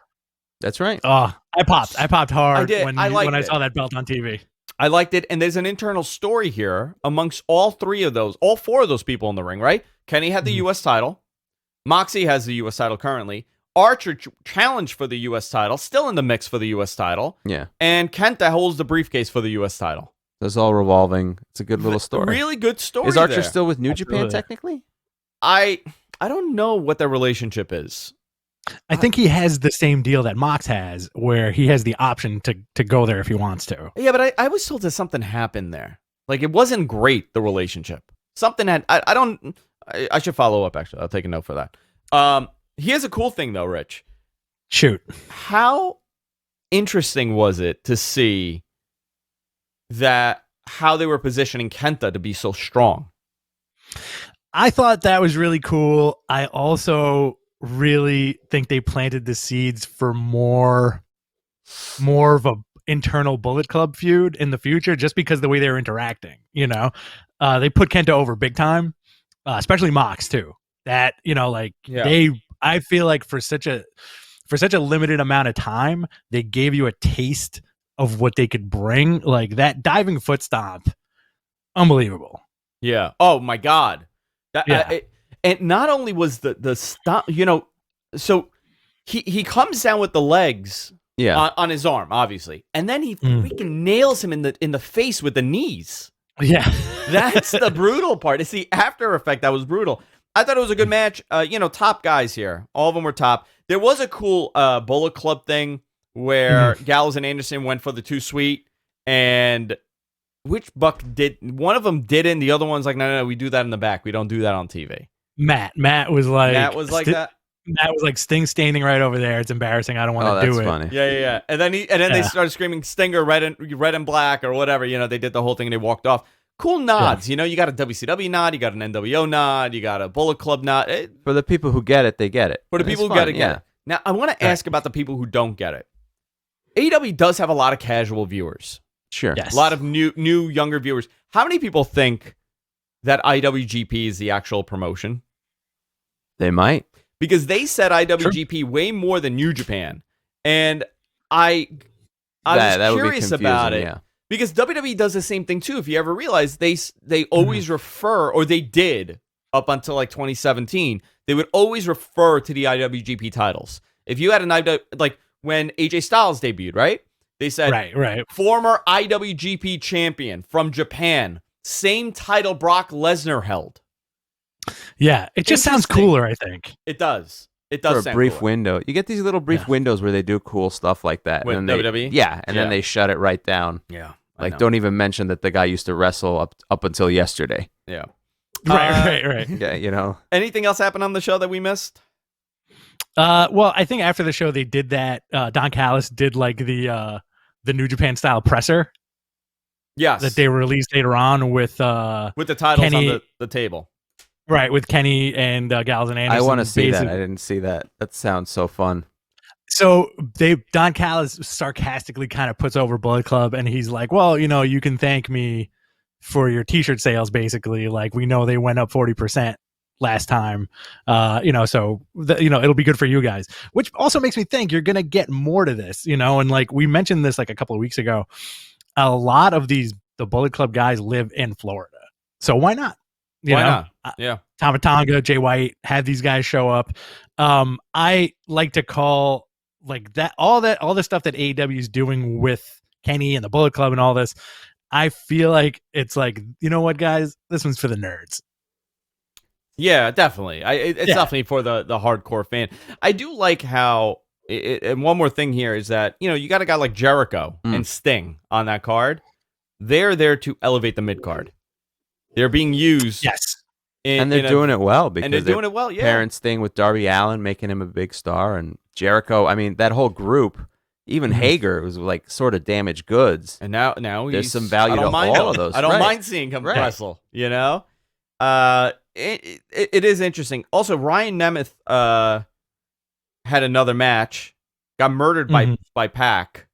That's right. Oh, I popped hard when I saw that belt on TV. I liked it, and there's an internal story here amongst all four of those people in the ring, right? Kenny had the U.S. title. Moxie has the U.S. title currently. Archer challenged for the U.S. title, still in the mix for the U.S. title. Yeah. And Kenta holds the briefcase for the U.S. title. It's all revolving. It's a good little story. Really good story. Is Archer still with New Japan technically? I don't know what their relationship is. I think he has the same deal that Mox has, where he has the option to go there if he wants to. Yeah, but I was told that something happened there. Like, it wasn't great, the relationship. Something had... I should follow up, actually. I'll take a note for that. Here's a cool thing, though, Rich. Shoot. How interesting was it to see that how they were positioning Kenta to be so strong? I thought that was really cool. I also really think they planted the seeds for more of a internal Bullet Club feud in the future, just because the way they were interacting. They put Kenta over big time, especially Mox too. That I feel like for such a limited amount of time, they gave you a taste of what they could bring. Like that diving foot stomp, unbelievable. Yeah. Oh my God. Yeah. And not only was the stop, so he comes down with the legs on his arm, obviously, and then he freaking nails him in the face with the knees. Yeah. That's the brutal part. It's the after effect that was brutal. I thought it was a good match. Top guys here. All of them were top. There was a cool Bullet Club thing where Gallows and Anderson went for the too sweet, and which Buck did? One of them didn't. The other one's like, no, we do that in the back. We don't do that on TV. Matt was like that. Matt was like, Sting standing right over there. It's embarrassing. I don't want to do it. Funny. Yeah. And then they started screaming Stinger red and black or whatever. They did the whole thing and they walked off. Cool nods. You got a WCW nod, you got an NWO nod, you got a Bullet Club nod. For the people who get it, they get it. For the people who get it. Now, I want to ask about the people who don't get it. AEW does have a lot of casual viewers. Sure. Yes. A lot of new, younger viewers. How many people think that IWGP is the actual promotion? They might. Because they said IWGP way more than New Japan. And I was curious about it. Yeah. Because WWE does the same thing too. If you ever realize, they always refer, or they did up until like 2017, they would always refer to the IWGP titles. If you had an like when AJ Styles debuted, right? They said, right. Former IWGP champion from Japan, same title Brock Lesnar held. Yeah, it just sounds cooler, I think. It does. It does for a brief window. You get these little brief windows where they do cool stuff like that. With WWE? Then they shut it right down. Yeah. Like, don't even mention that the guy used to wrestle up until yesterday. Yeah. Right. Yeah, Anything else happen on the show that we missed? Well, I think after the show they did that. Don Callis did like the New Japan style presser. Yes. That they released later on with the titles Kenny, on the table. Right, with Kenny and Gallows and Anderson. I want to see that. I didn't see that. That sounds so fun. So Don Callis sarcastically kind of puts over Bullet Club, and he's like, well, you can thank me for your t-shirt sales, basically. Like, we know they went up 40% last time, so it'll be good for you guys, which also makes me think you're going to get more to this, and like we mentioned this like a couple of weeks ago, a lot of the Bullet Club guys live in Florida. So why not? Why not? Yeah. Tama Tonga, Jay White, had these guys show up. I like to call like that all the stuff that AEW is doing with Kenny and the Bullet Club and all this. I feel like it's like, you know what, guys, this one's for the nerds. Yeah, definitely. It's definitely for the hardcore fan. I do like how, and one more thing here is that, you got a guy like Jericho and Sting on that card. They're there to elevate the mid card. They're being used. Yes. And they're doing it well because they're doing it well, yeah. Pairing Sting with Darby Allin, making him a big star, and Jericho. I mean, that whole group, even Hager was like sort of damaged goods. And now there's some value to all of those. I don't mind seeing him wrestle, It is interesting. Also, Ryan Nemeth had another match, got murdered by Pac.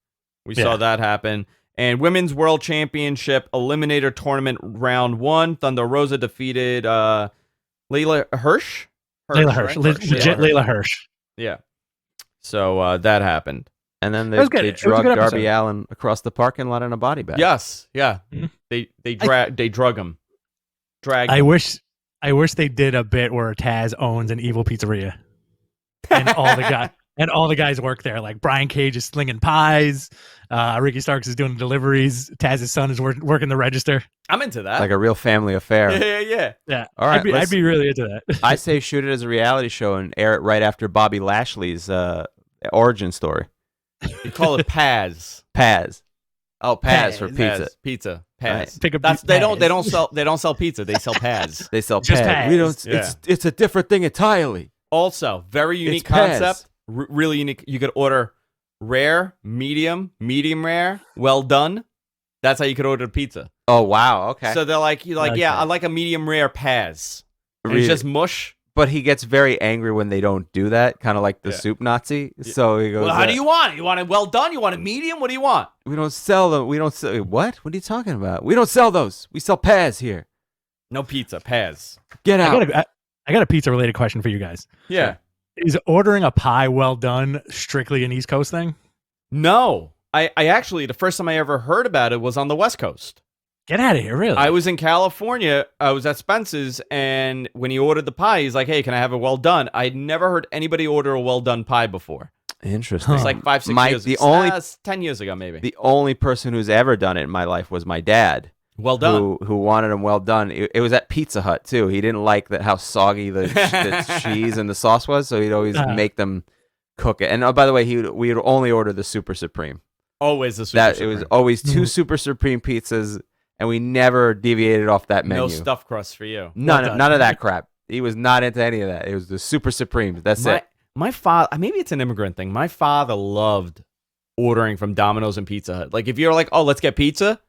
We saw that happen. And Women's World Championship Eliminator Tournament Round 1. Thunder Rosa defeated Layla Hirsch? Layla Hirsch. Yeah. So that happened. And then they drug Darby Allin across the parking lot in a body bag. Yes. Yeah. They drug him. I wish they did a bit where Taz owns an evil pizzeria. And all the guys work there. Like Brian Cage is slinging pies. Ricky Starks is doing deliveries. Taz's son is working the register. I'm into that. Like a real family affair. Yeah. All right, I'd be really into that. I say shoot it as a reality show and air it right after Bobby Lashley's origin story. You call it Paz. Paz. Oh, Paz for pizza. Pizza. Paz. Right. They don't sell pizza. They sell Paz. They sell Just Paz. We don't. It's a different thing entirely. Also, very unique concept. Really unique. You could order rare, medium rare, well done. That's how you could order pizza. Oh wow, okay. So they're like, I like a medium rare Paz. And it's just mush. But he gets very angry when they don't do that, kind of like the soup Nazi. So he goes, well, how do you want it? You want it well done? You want it medium? What do you want? We don't sell them. We don't sell. What? What are you talking about? We don't sell those. We sell Paz here. No pizza, Paz. Get out. I got a pizza related question for you guys. Yeah. Is ordering a pie well done strictly an East Coast thing? No. I actually, the first time I ever heard about it was on the West Coast. Get out of here, really? I was in California. I was at Spence's, and when he ordered the pie, he's like, "Hey, can I have a well done?" I'd never heard anybody order a well done pie before. Interesting. It's like 5-6 years. The only 10 years ago, maybe. The only person who's ever done it in my life was my dad. Well done. Who wanted them well done. It was at Pizza Hut too. He didn't like how soggy the cheese and the sauce was, so he'd always make them cook it. And by the way, we would only order the Super Supreme. Always the Super Supreme. It was always 2 Super Supreme pizzas, and we never deviated off that menu. No stuffed crust for you. None of that crap. He was not into any of that. It was the Super Supreme. That's it. My father, maybe it's an immigrant thing. My father loved ordering from Domino's and Pizza Hut. Like if you're like, oh, let's get pizza,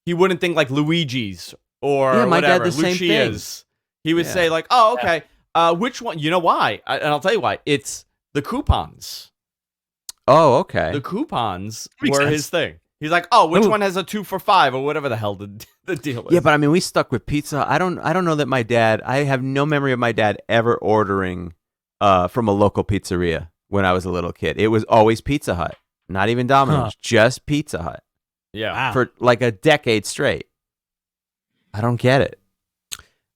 he wouldn't think like Luigi's or my whatever. dad the same Lucia's. He would say like, oh, okay. Which one? You know why? And I'll tell you why. It's the coupons. Oh, okay. The coupons Makes were sense. his thing. He's like, oh, which one has a 2 for $5 or whatever the hell the deal is. Yeah, but I mean, we stuck with pizza. I don't know that my dad. I have no memory of my dad ever ordering from a local pizzeria when I was a little kid. It was always Pizza Hut, not even Domino's, just Pizza Hut. Yeah. Wow. For like a decade straight. I don't get it.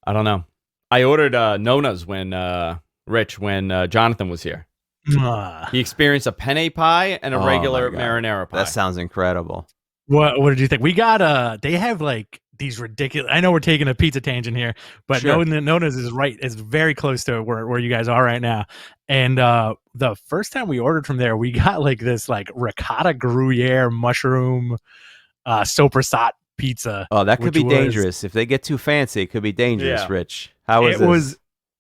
I don't know. I ordered Nona's when Jonathan was here. He experienced a penne pie and a regular marinara pie. That sounds incredible. What did you think? We got they have like these ridiculous. I know we're taking a pizza tangent here, but Sure. Nona's is very close to where you guys are right now. And the first time we ordered from there, we got like this like ricotta Gruyere mushroom sopressat pizza. Oh, that could be dangerous. If they get too fancy, it could be dangerous, Yeah. Rich. How was this?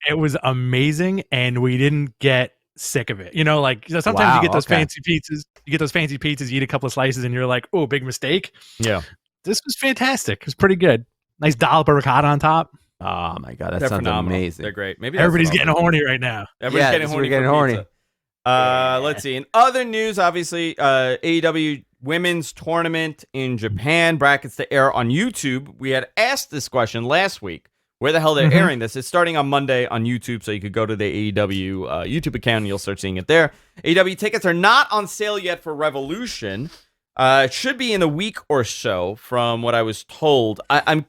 It was amazing, and we didn't get sick of it. You know, like sometimes you get those fancy pizzas. You get those fancy pizzas, you eat a couple of slices, and you're like, oh, big mistake. Yeah. This was fantastic. It was pretty good. Nice dollop of ricotta on top. Oh my god, that They're sounds phenomenal. amazing. They're great. Maybe Everybody's getting horny right now. Everybody's we're getting horny. pizza. Let's see. In other news, obviously, AEW Women's Tournament in Japan brackets to air on YouTube. We had asked this question last week. Where the hell they're airing this? It's starting on Monday on YouTube, so you could go to the AEW YouTube account and you'll start seeing it there. AEW tickets are not on sale yet for Revolution. It should be in a week or so, from what I was told. I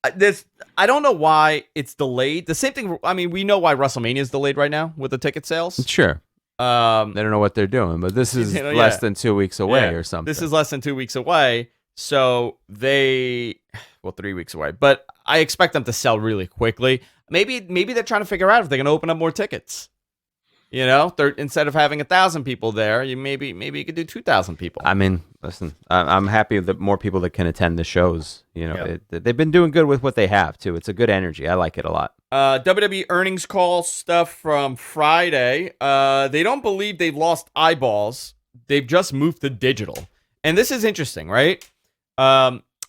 don't know why it's delayed. The same thing. I mean, we know why WrestleMania is delayed right now with the ticket sales. Sure. They don't know what they're doing, but this is less than 2 weeks away or something. This is less than 2 weeks away. So 3 weeks away. But I expect them to sell really quickly. Maybe they're trying to figure out if they're going to open up more tickets. You know, instead of having 1,000 people there, maybe you could do 2,000 people. I mean, listen, I'm happy that more people that can attend the shows. You know, they've been doing good with what they have too. It's a good energy. I like it a lot. WWE earnings call stuff from Friday. They don't believe they've lost eyeballs. They've just moved to digital. And this is interesting, right?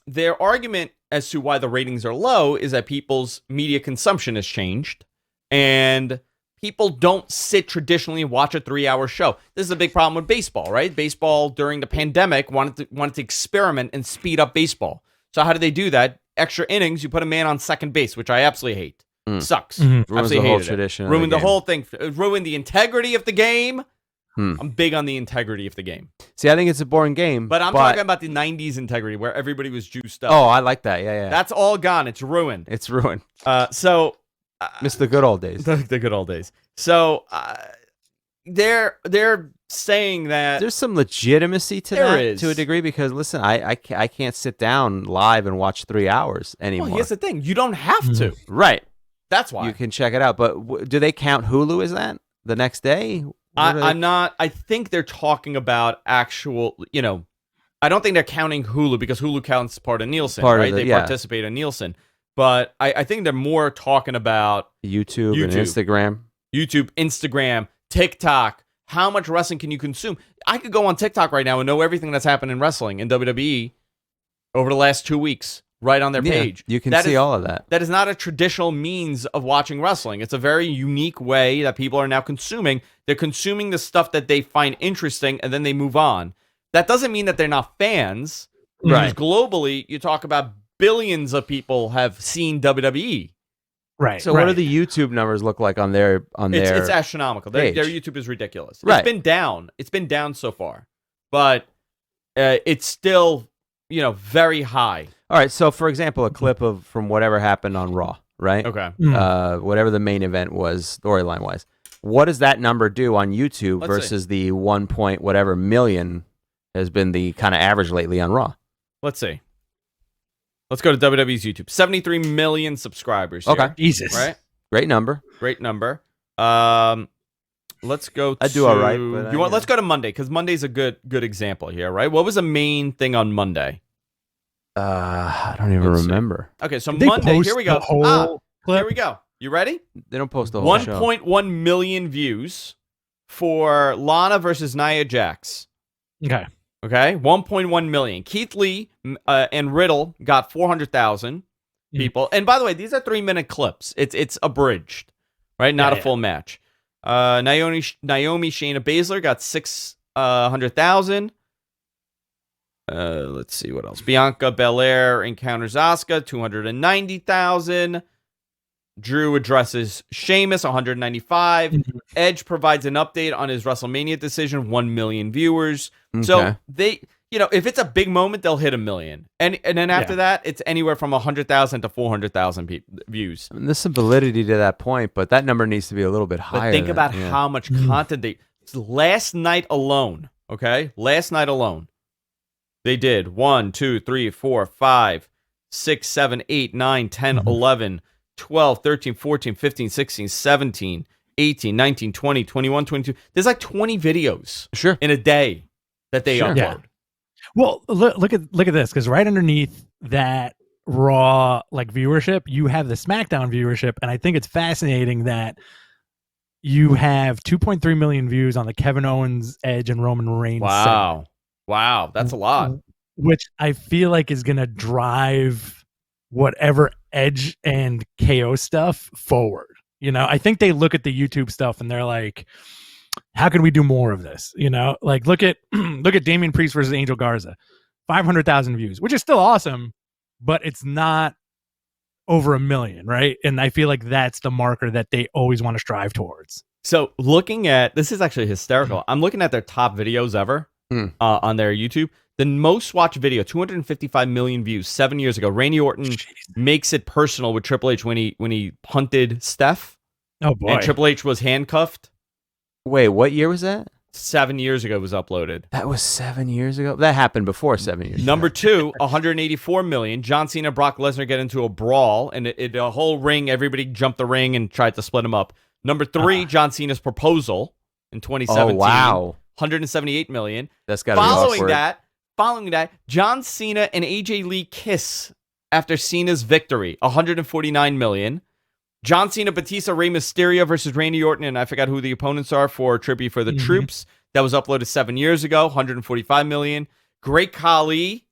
Their argument as to why the ratings are low is that people's media consumption has changed, and people don't sit traditionally and watch a 3-hour show. This is a big problem with baseball, right? Baseball during the pandemic wanted to experiment and speed up baseball. So how do they do that? Extra innings, you put a man on second base, which I absolutely hate. Sucks. Ruins the whole tradition. Ruined the whole thing. Ruined the integrity of the game. I'm big on the integrity of the game. See, I think it's a boring game. But I'm talking about the 90s integrity where everybody was juiced up. Oh, I like that. Yeah. That's all gone. It's ruined. It's ruined. Miss the good old days. The good old days. So they're saying that there's some legitimacy to there that is. To a degree, because listen, I can't sit down live and watch 3 hours anymore. Well, here's the thing. You don't have to. Right. That's why. You can check it out. But do they count Hulu as that the next day? I'm not. I think they're talking about actual, I don't think they're counting Hulu because Hulu counts part of Nielsen, right? They participate in Nielsen. But I think they're more talking about YouTube and Instagram. YouTube, Instagram, TikTok. How much wrestling can you consume? I could go on TikTok right now and know everything that's happened in wrestling in WWE over the last 2 weeks. Right on their page. You can see all of that. That is not a traditional means of watching wrestling. It's a very unique way that people are now consuming. They're consuming the stuff that they find interesting, and then they move on. That doesn't mean that they're not fans. Right. Because globally, you talk about billions of people have seen WWE. Right. So what do the YouTube numbers look like on their It's astronomical. Their YouTube is ridiculous. Right. It's been down. It's been down so far. But it's still, very high. All right. So, for example, a clip from whatever happened on Raw, right? Okay. Whatever the main event was, storyline wise. What does that number do on YouTube versus the 1 point whatever million has been the kind of average lately on Raw? Let's see. Let's go to WWE's YouTube. 73 million subscribers. Here, Okay. Jesus. Right? Great number. Great number. Let's go to... I do all right. But let's go to Monday, because Monday's a good example here, right? What was the main thing on Monday? I don't even remember. Okay, so Monday, here we go. Here we go. You ready? They don't post the whole show. 1.1 million views for Lana versus Nia Jax. Okay. Okay, 1.1 million. Keith Lee and Riddle got 400,000 people. And by the way, these are 3-minute clips. It's abridged, right? Not a full match. Naomi Shayna Baszler got 600,000. Let's see what else. Bianca Belair encounters Asuka, 290,000. Drew addresses Sheamus, 195. Edge provides an update on his WrestleMania decision, 1 million viewers. Okay. So they, if it's a big moment, they'll hit 1 million. And then after that, it's anywhere from 100,000 to 400,000 views. I mean, there's some validity to that point, but that number needs to be a little bit higher. But think about how much content last night alone, they did 1, 2, 3, 4, 5, 6, 7, 8, 9, 10, 11, 12, 13, 14, 15, 16, 17, 18, 19, 20, 21, 22. There's like 20 videos in a day that they upload. Yeah. Well, look at this, because right underneath that Raw viewership, you have the SmackDown viewership, and I think it's fascinating that you have 2.3 million views on the Kevin Owens, Edge, and Roman Reigns. Wow, that's a lot. Which I feel like is going to drive whatever Edge and KO stuff forward. I think they look at the YouTube stuff and they're like, how can we do more of this? Look at Damian Priest versus Angel Garza, 500,000 views, which is still awesome, but it's not over 1 million, right? And I feel like that's the marker that they always want to strive towards. So looking at, this is actually hysterical. I'm looking at their top videos ever on their YouTube. The most watched video, 255 million views 7 years ago. Randy Orton makes it personal with Triple H when he punted Steph. Oh boy! And Triple H was handcuffed. Wait, what year was that? 7 years ago it was uploaded. That was 7 years ago? That happened before 7 years Number 2, 184 million. John Cena and Brock Lesnar get into a brawl, and a whole ring, everybody jumped the ring and tried to split them up. Number 3, John Cena's proposal in 2017. Oh, wow. 178 million. That's got to be awkward. Following that, John Cena and AJ Lee kiss after Cena's victory, 149 million. John Cena, Batista, Rey Mysterio versus Randy Orton, and I forgot who the opponents are for Tribute for the Troops. That was uploaded 7 years ago, 145 million. Great Khali,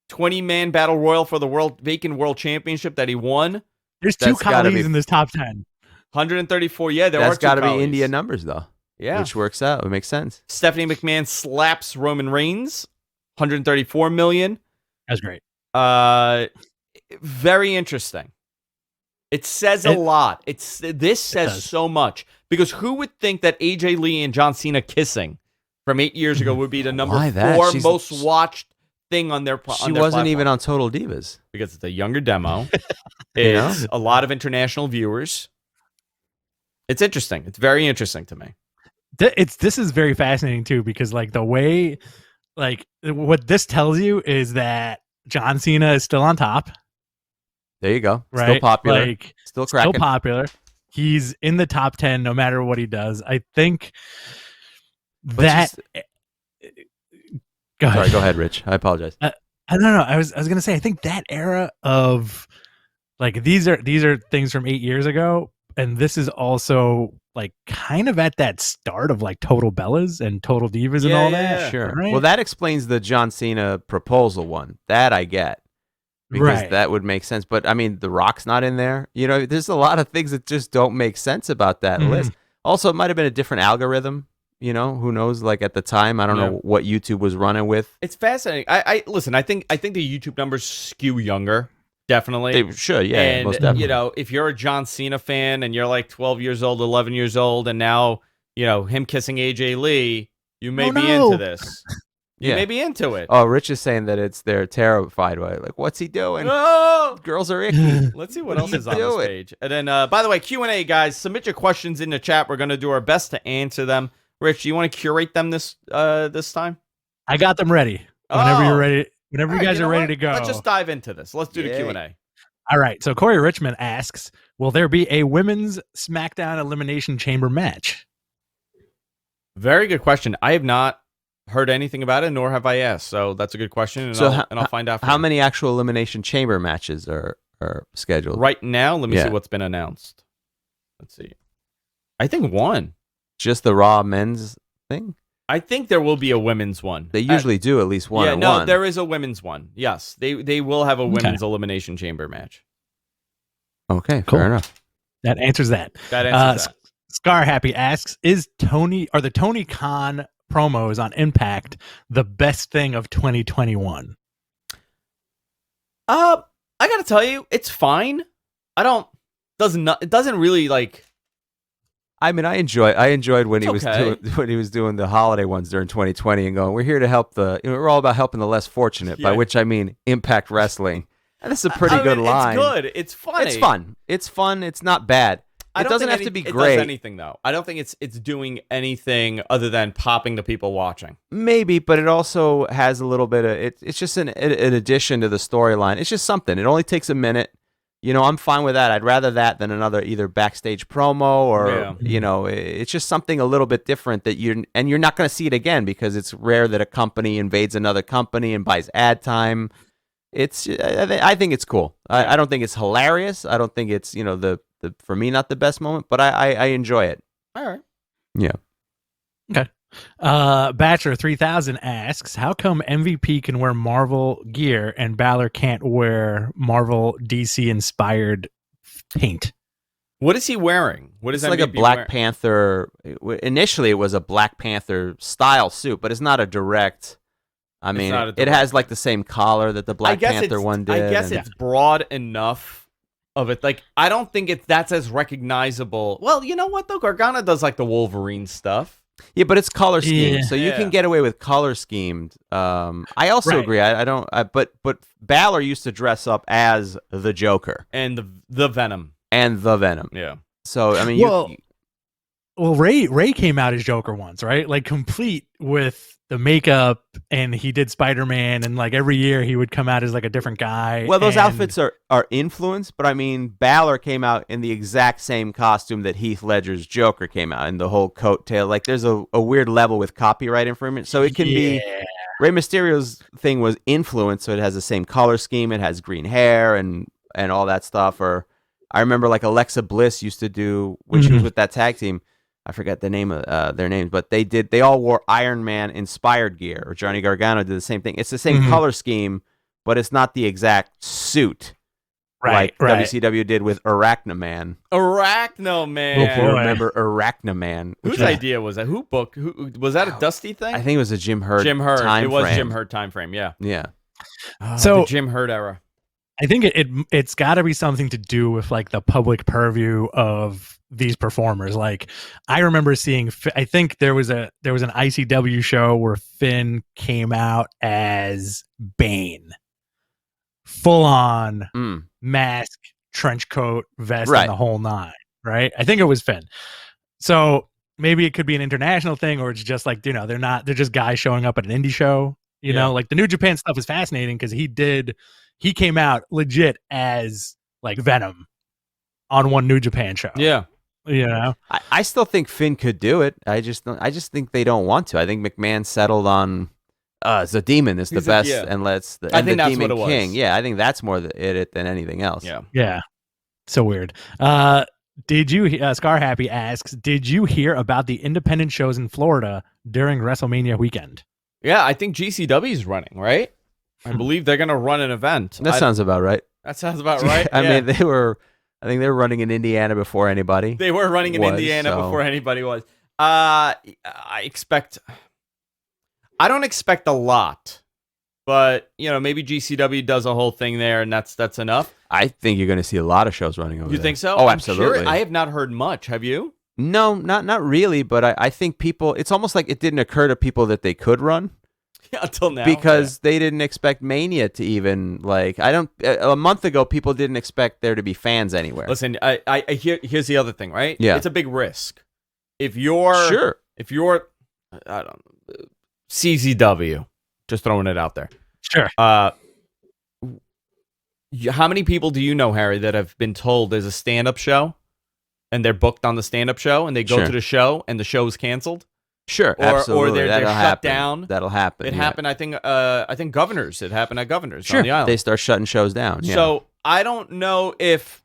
20-man battle royal for the vacant world championship that he won. There's 2 Khalis in this top 10. 134. Yeah, that's got to be India numbers though. Yeah, which works out. It makes sense. Stephanie McMahon slaps Roman Reigns, 134 million. That's great. Very interesting. It says a lot. This says so much, because who would think that AJ Lee and John Cena kissing from 8 years ago would be the number 4 most watched thing on their She wasn't even on Total Divas. Because it's a younger demo. It's a lot of international viewers. It's interesting. It's very interesting to me. This is very fascinating too, because the way, what this tells you is that John Cena is still on top. There you go. Right? Still popular. Still cracking. Still popular. He's in the top 10 no matter what he does. I think that... Go ahead, Rich. I apologize. I don't know. I was going to say, I think that era of these are things from 8 years ago, and this is also kind of at that start of Total Bellas and Total Divas and all that. Sure. Right? Well, that explains the John Cena proposal one. That I get. Because that would make sense. But, I mean, The Rock's not in there. There's a lot of things that just don't make sense about that list. Also, it might have been a different algorithm. Who knows? At the time, I don't know what YouTube was running with. It's fascinating. Listen, I think the YouTube numbers skew younger. Definitely. They should, yeah. And, most definitely. if you're a John Cena fan and you're 12 years old, 11 years old, and now, him kissing AJ Lee, you may be into this. You may be into it. Oh, Rich is saying that they're terrified by it. Like, what's he doing? Oh! Girls are icky. Let's see what else is on this page. And then, by the way, Q&A, guys. Submit your questions in the chat. We're going to do our best to answer them. Rich, do you want to curate them this time? I got them ready. Whenever you're ready. Whenever you guys are ready to go. Let's just dive into this. Let's do the Q&A. All right. So Corey Richmond asks, will there be a women's SmackDown Elimination Chamber match? Very good question. I have not heard anything about it, nor have I asked. So that's a good question, and I'll find out. How many actual Elimination Chamber matches are scheduled? Right now, let me see what's been announced. Let's see. I think one. Just the Raw men's thing? I think there will be a women's one. They usually do at least one. Yeah, there is a women's one. Yes, they will have a women's Elimination Chamber match. Okay, cool. Fair enough. That answers that. That answers that. Scar Happy asks, are the Tony Khan promos on Impact the best thing of 2021? I gotta tell you, it's fine. It doesn't really like. I mean, I enjoyed when he was doing the holiday ones during 2020 and going, we're here to help we're all about helping the less fortunate, by which I mean Impact Wrestling. And that's a pretty good line. It's good. It's funny. It's fun. It's not bad. It doesn't have to be great. It does anything though. I don't think it's doing anything other than popping the people watching. Maybe, but it also has a little bit of it's just an addition to the storyline. It's just something. It only takes a minute. I'm fine with that. I'd rather that than another either backstage promo or it's just something a little bit different that you're not going to see it again because it's rare that a company invades another company and buys ad time. I think it's cool. I don't think it's hilarious. I don't think it's for me not the best moment, but I enjoy it. All right. Yeah. Okay. Bachelor 3000 asks, how come MVP can wear Marvel gear and Balor can't wear Marvel DC inspired paint? What is he wearing? What is it's MVP like a Black wearing? Panther. Initially, it was a Black Panther style suit, but it's not a direct. I mean, it has like the same collar that the Black Panther one did. I guess it's broad enough of it. Like, I don't think that's as recognizable. Well, you know what though? Gargano does like the Wolverine stuff. Yeah, but it's color schemed, so you can get away with color schemed. I also agree. I don't. But Balor used to dress up as the Joker and the Venom Yeah. So I mean, Ray came out as Joker once, right? Like complete with the makeup, and he did Spider-Man, and like every year he would come out as like a different guy. Well, those outfits are influenced, but I mean, Balor came out in the exact same costume that Heath Ledger's Joker came out in, the whole coat tail. Like there's a weird level with copyright infringement, so it can be. Rey Mysterio's thing was influenced, so it has the same color scheme, it has green hair and all that stuff. Or I remember like Alexa Bliss used to do when she was with that tag team. I forget the name of their names, but they all wore Iron Man inspired gear, or Johnny Gargano did the same thing. It's the same color scheme, but it's not the exact suit like WCW did with Arachnoman. Arachnoman. You remember Arachnoman? Whose idea was that? Who was that? A Dusty thing? I think it was a Jim Herd. Jim Herd. Time it was frame. Jim Herd time frame. Yeah. Yeah. So the Jim Herd era. I think it's got to be something to do with like the public purview of these performers. Like I remember seeing, I think there was an ICW show where Finn came out as Bane, full on mask, trench coat, vest, and the whole nine. Right? I think it was Finn. So maybe it could be an international thing, or it's just like they're just guys showing up at an indie show. You know, like the New Japan stuff is fascinating because he came out legit as like Venom on one New Japan show. Yeah. I still think Finn could do it. I just think they don't want to. I think McMahon settled on the Demon is the best and let's the, I and think the that's Demon what it was. King. Yeah, I think that's more it than anything else. Yeah. So weird. Did you Scar Happy asks, did you hear about the independent shows in Florida during WrestleMania weekend? Yeah, I think GCW is running, right? I believe they're going to run an event. That sounds about right. That sounds about right. I mean, I think they were running in Indiana before anybody. They were running in Indiana before anybody was. I don't expect a lot, but maybe GCW does a whole thing there, and that's enough. I think you're going to see a lot of shows running over there. You think so? Oh, absolutely. I have not heard much. Have you? No, not really. But I think people. It's almost like it didn't occur to people that they could run. Until now. Because they didn't expect Mania to even, like, a month ago, people didn't expect there to be fans anywhere. Listen, here's the other thing, right? Yeah. It's a big risk. If you're I don't know, CZW, just throwing it out there. Sure. How many people do you know, Harry, that have been told there's a stand-up show and they're booked on the stand-up show and they go to the show and the show is canceled? Sure, or, absolutely. Or they're shut down. That'll happen. It happened, I think Governors. It happened at Governors sure. on the island. They start shutting shows down. Yeah. So I don't know if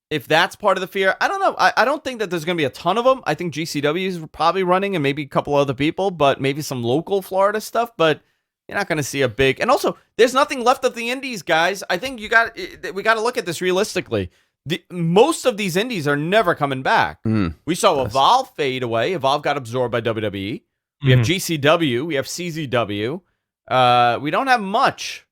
that's part of the fear. I don't know. I don't think that there's going to be a ton of them. I think GCW is probably running and maybe a couple other people, but maybe some local Florida stuff. But you're not going to see a big. And also, there's nothing left of the indies, guys. I think we got to look at this realistically. Most of these indies are never coming back. We saw Evolve fade away. Evolve got absorbed by WWE. We have GCW. We have CZW. We don't have much.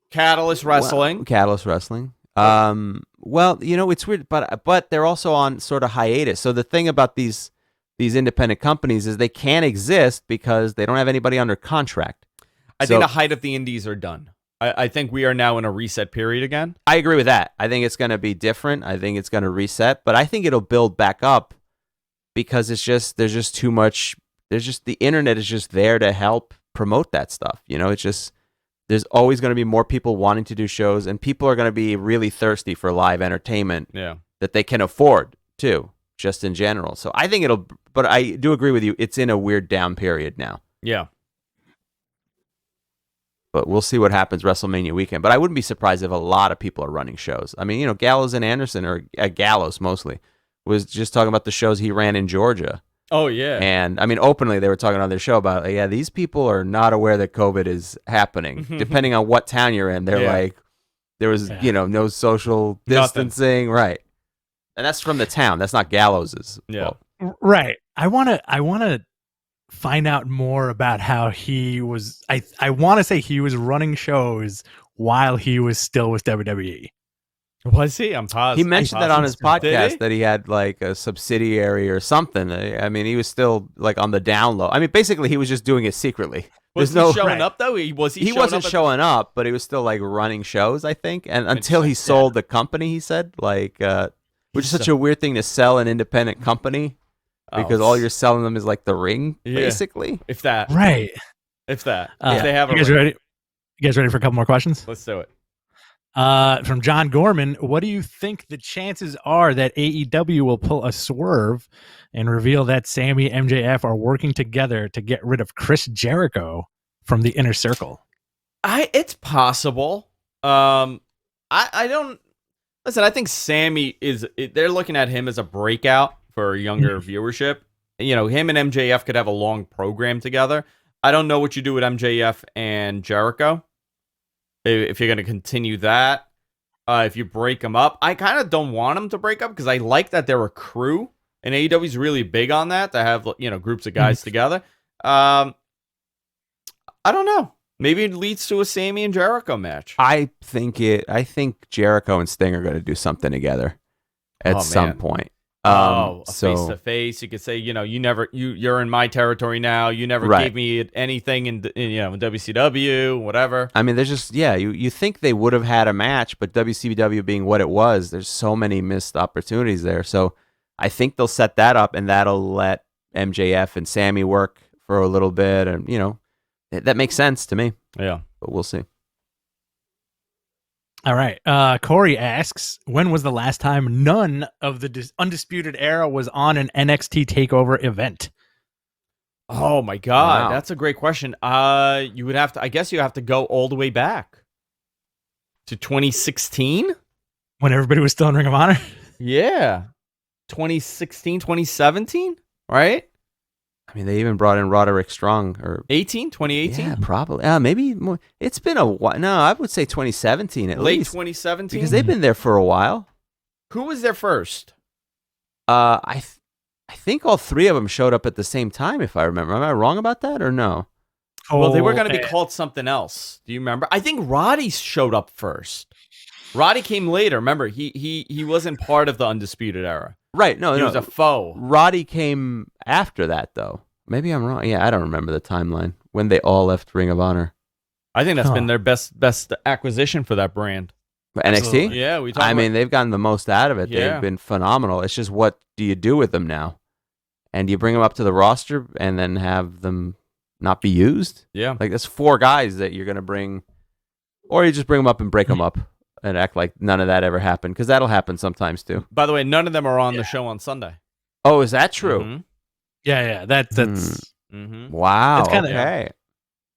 Catalyst Wrestling. Catalyst Wrestling. Well, it's weird, but they're also on sort of hiatus. So the thing about these independent companies is they can't exist because they don't have anybody under contract. I think the height of the indies are done. I think we are now in a reset period again. I agree with that. I think it's going to be different. I think it's going to reset, but I think it'll build back up because there's just too much. The internet is just there to help promote that stuff. It's just, there's always going to be more people wanting to do shows, and people are going to be really thirsty for live entertainment that they can afford too, just in general. So I think but I do agree with you. It's in a weird down period now. Yeah. But we'll see what happens WrestleMania weekend. But I wouldn't be surprised if a lot of people are running shows. I mean, Gallows and Anderson, or Gallows mostly, was just talking about the shows he ran in Georgia. Oh, yeah. And, I mean, openly they were talking on their show about, these people are not aware that COVID is happening. Depending on what town you're in, they're like, there was, no social distancing. Nothing. Right. And that's from the town. That's not Gallows's fault. Right. I want to find out more about how he was. I want to say he was running shows while he was still with WWE. Was he? I'm positive. He mentioned that on his podcast that he had like a subsidiary or something. I mean, he was still like on the down low. I mean, basically, he was just doing it secretly. Was he showing up though? He wasn't showing up, but he was still like running shows, I think. And until he sold the company, he said, which is such a weird thing to sell an independent company. Because all you're selling them is like the ring, basically. If that. Right. If that. If they have a ring. Ready? You guys ready for a couple more questions? Let's do it. From John Gorman, what do you think the chances are that AEW will pull a swerve and reveal that Sammy and MJF are working together to get rid of Chris Jericho from the Inner Circle? It's possible. I don't... Listen, I think Sammy they're looking at him as a breakout for younger viewership. Him and MJF could have a long program together. I don't know what you do with MJF and Jericho. If you're going to continue that, if you break them up, I kind of don't want them to break up because I like that they're a crew, and AEW is really big on that, to have groups of guys together. I don't know. Maybe it leads to a Sammy and Jericho match. I think Jericho and Sting are going to do something together at some point. Face to face. You could say, you're in my territory now. You never gave me anything in WCW, whatever. I mean, there's just you think they would have had a match, but WCW being what it was, there's so many missed opportunities there. So I think they'll set that up, and that'll let MJF and Sammy work for a little bit, and that makes sense to me. Yeah, but we'll see. All right. Corey asks, when was the last time none of the Undisputed Era was on an NXT Takeover event? Oh my God, that's a great question. You would have to. I guess you have to go all the way back to 2016, when everybody was still in Ring of Honor. Yeah, 2016, 2017, right? I mean, they even brought in Roderick Strong, or 2018? Yeah, probably. Maybe more. It's been a while. No, I would say 2017 at least. Late 2017? Because they've been there for a while. Who was there first? I think all three of them showed up at the same time, if I remember. Am I wrong about that, or no? Well, they were going to be called something else. Do you remember? I think Roddy showed up first. Roddy came later. Remember, he wasn't part of the Undisputed Era. Right. No, he was a foe. Roddy came after that, though. Maybe I'm wrong. Yeah, I don't remember the timeline when they all left Ring of Honor. I think that's been their best acquisition for that brand. But NXT? Yeah, I mean, they've gotten the most out of it. Yeah. They've been phenomenal. It's just, what do you do with them now? And do you bring them up to the roster and then have them not be used? Yeah. Like, that's 4 guys that you're going to bring, or you just bring them up and break them up and act like none of that ever happened, because that'll happen sometimes too. By the way, none of them are on the show on Sunday. Oh, is that true? Mm-hmm. Yeah. That's Mm-hmm. Wow. It's kinda- okay.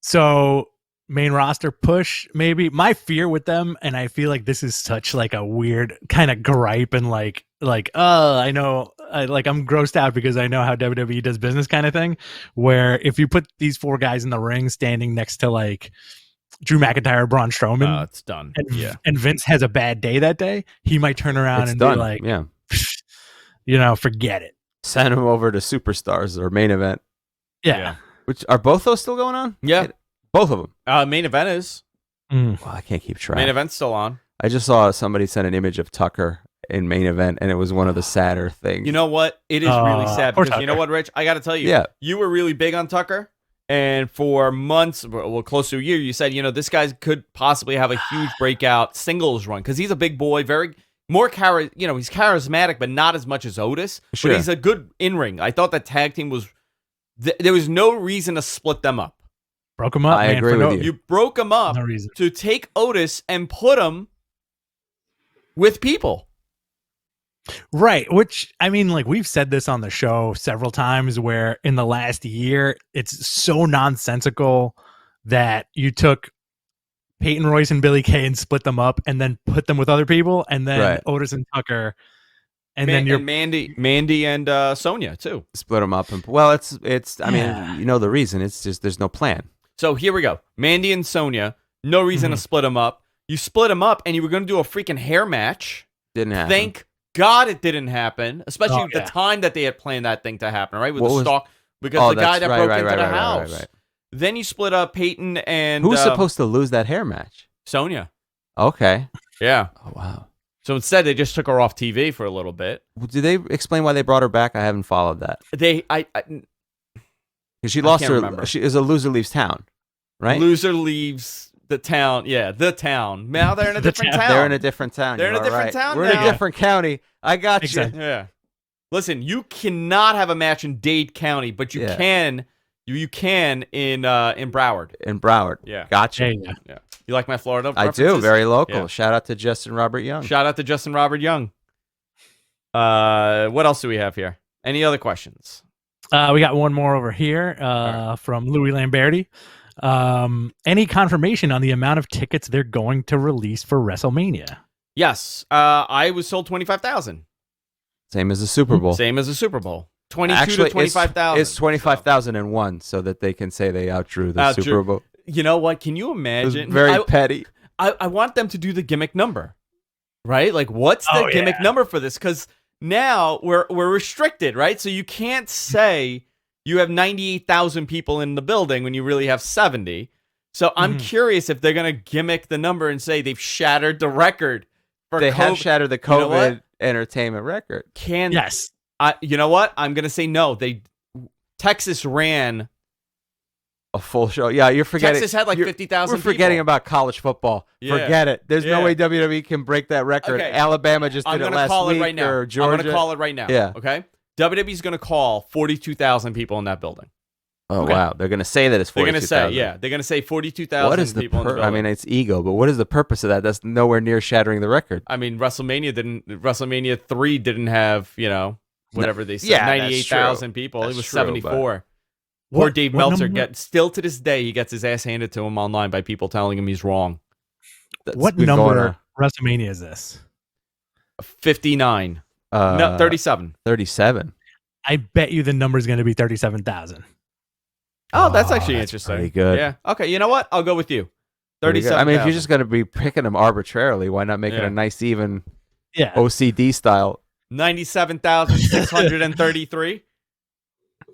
so main roster push. Maybe my fear with them, and I feel like this is such like a weird kind of gripe and like I know. I'm grossed out because I know how WWE does business kind of thing, where if you put these 4 guys in the ring standing next to like Drew McIntyre, Braun Strowman, It's done. And Vince has a bad day that day, he might turn around and be like, forget it. Send them over to Superstars or Main Event. Yeah. Which, are both those still going on? Yeah. Both of them. Main Event is. Well, I can't keep track. Main Event's still on. I just saw somebody send an image of Tucker in Main Event, and it was one of the sadder things. You know what? It is really sad because you know what, Rich? I got to tell you, you were really big on Tucker, and for months, well, close to a year, you said, this guy could possibly have a huge breakout singles run because he's a big boy, he's charismatic, but not as much as Otis. Sure. But he's a good in-ring. I thought that tag team was, there was no reason to split them up. Broke them up. I agree with you. You broke them up to take Otis and put him with people. Right. Which, I mean, like, we've said this on the show several times, where in the last year, it's so nonsensical that you took Peyton Royce and Billy Kay and split them up and then put them with other people, and then Otis and Tucker. And then you're Mandy and Sonya too. Split them up. I mean, you know the reason. It's just there's no plan. So here we go. Mandy and Sonya, no reason to split them up. You split them up, and you were going to do a freaking hair match. Didn't happen. Thank God it didn't happen, especially the time that they had planned that thing to happen, right? With the stalk, because the guy that broke into the house. Right. Then you split up Peyton and... Who's supposed to lose that hair match? Sonya. Okay. Yeah. Oh, wow. So instead, they just took her off TV for a little bit. Did they explain why they brought her back? I haven't followed that. Because she lost her... Remember. She is a loser leaves town, right? Loser leaves... the town. Now they're in a different town. They're in a different town. They're in a different town. We're in a different county. I got Exactly. you. Yeah. Listen, you cannot have a match in Dade County, but you can. You can in Broward. In Broward. Yeah. Gotcha. Yeah. You like my Florida I references? do. Very local. Yeah. Shout out to Justin Robert Young. What else do we have here? Any other questions? We got one more over here from Louis Lamberti. Any confirmation on the amount of tickets they're going to release for WrestleMania? Yes. I was sold 25,000. Same as the Super Bowl. Same as the Super Bowl. 22 to 25,000. It's 25,001 so that they can say they outdrew the Super Bowl. You know what? Can you imagine? Very petty. I want them to do the gimmick number, right? Like, what's the gimmick number for this? Because now we're restricted, right? So you can't say you have 98,000 people in the building when you really have 70. So I'm curious if they're going to gimmick the number and say they've shattered the record. They have shattered the COVID entertainment record. Yes. You know what? I'm going to say no. Texas ran a full show. Yeah, you're forgetting. Texas had like 50,000 people. We're forgetting about college football. Yeah. Forget it. There's no way WWE can break that record. Okay. Alabama just did it last week. Right now. Or Georgia. I'm going to call it right now. Yeah. Okay? WWE's going to call 42,000 people in that building. Oh, wow. They're going to say that it's 42,000. They're going to say 42,000 people in the building. I mean, it's ego, but what is the purpose of that? That's nowhere near shattering the record. I mean, WrestleMania 3 didn't have, whatever they said, 98,000 people. It was 74. Poor Dave Meltzer still to this day, he gets his ass handed to him online by people telling him he's wrong. What number WrestleMania is this? 59. No, 37. 37. I bet you the number is going to be 37,000. Oh, that's actually interesting. Pretty good. Yeah. Okay, you know what? I'll go with you. 37. I mean, if you're just going to be picking them arbitrarily, why not make it a nice, even OCD style? 97,633.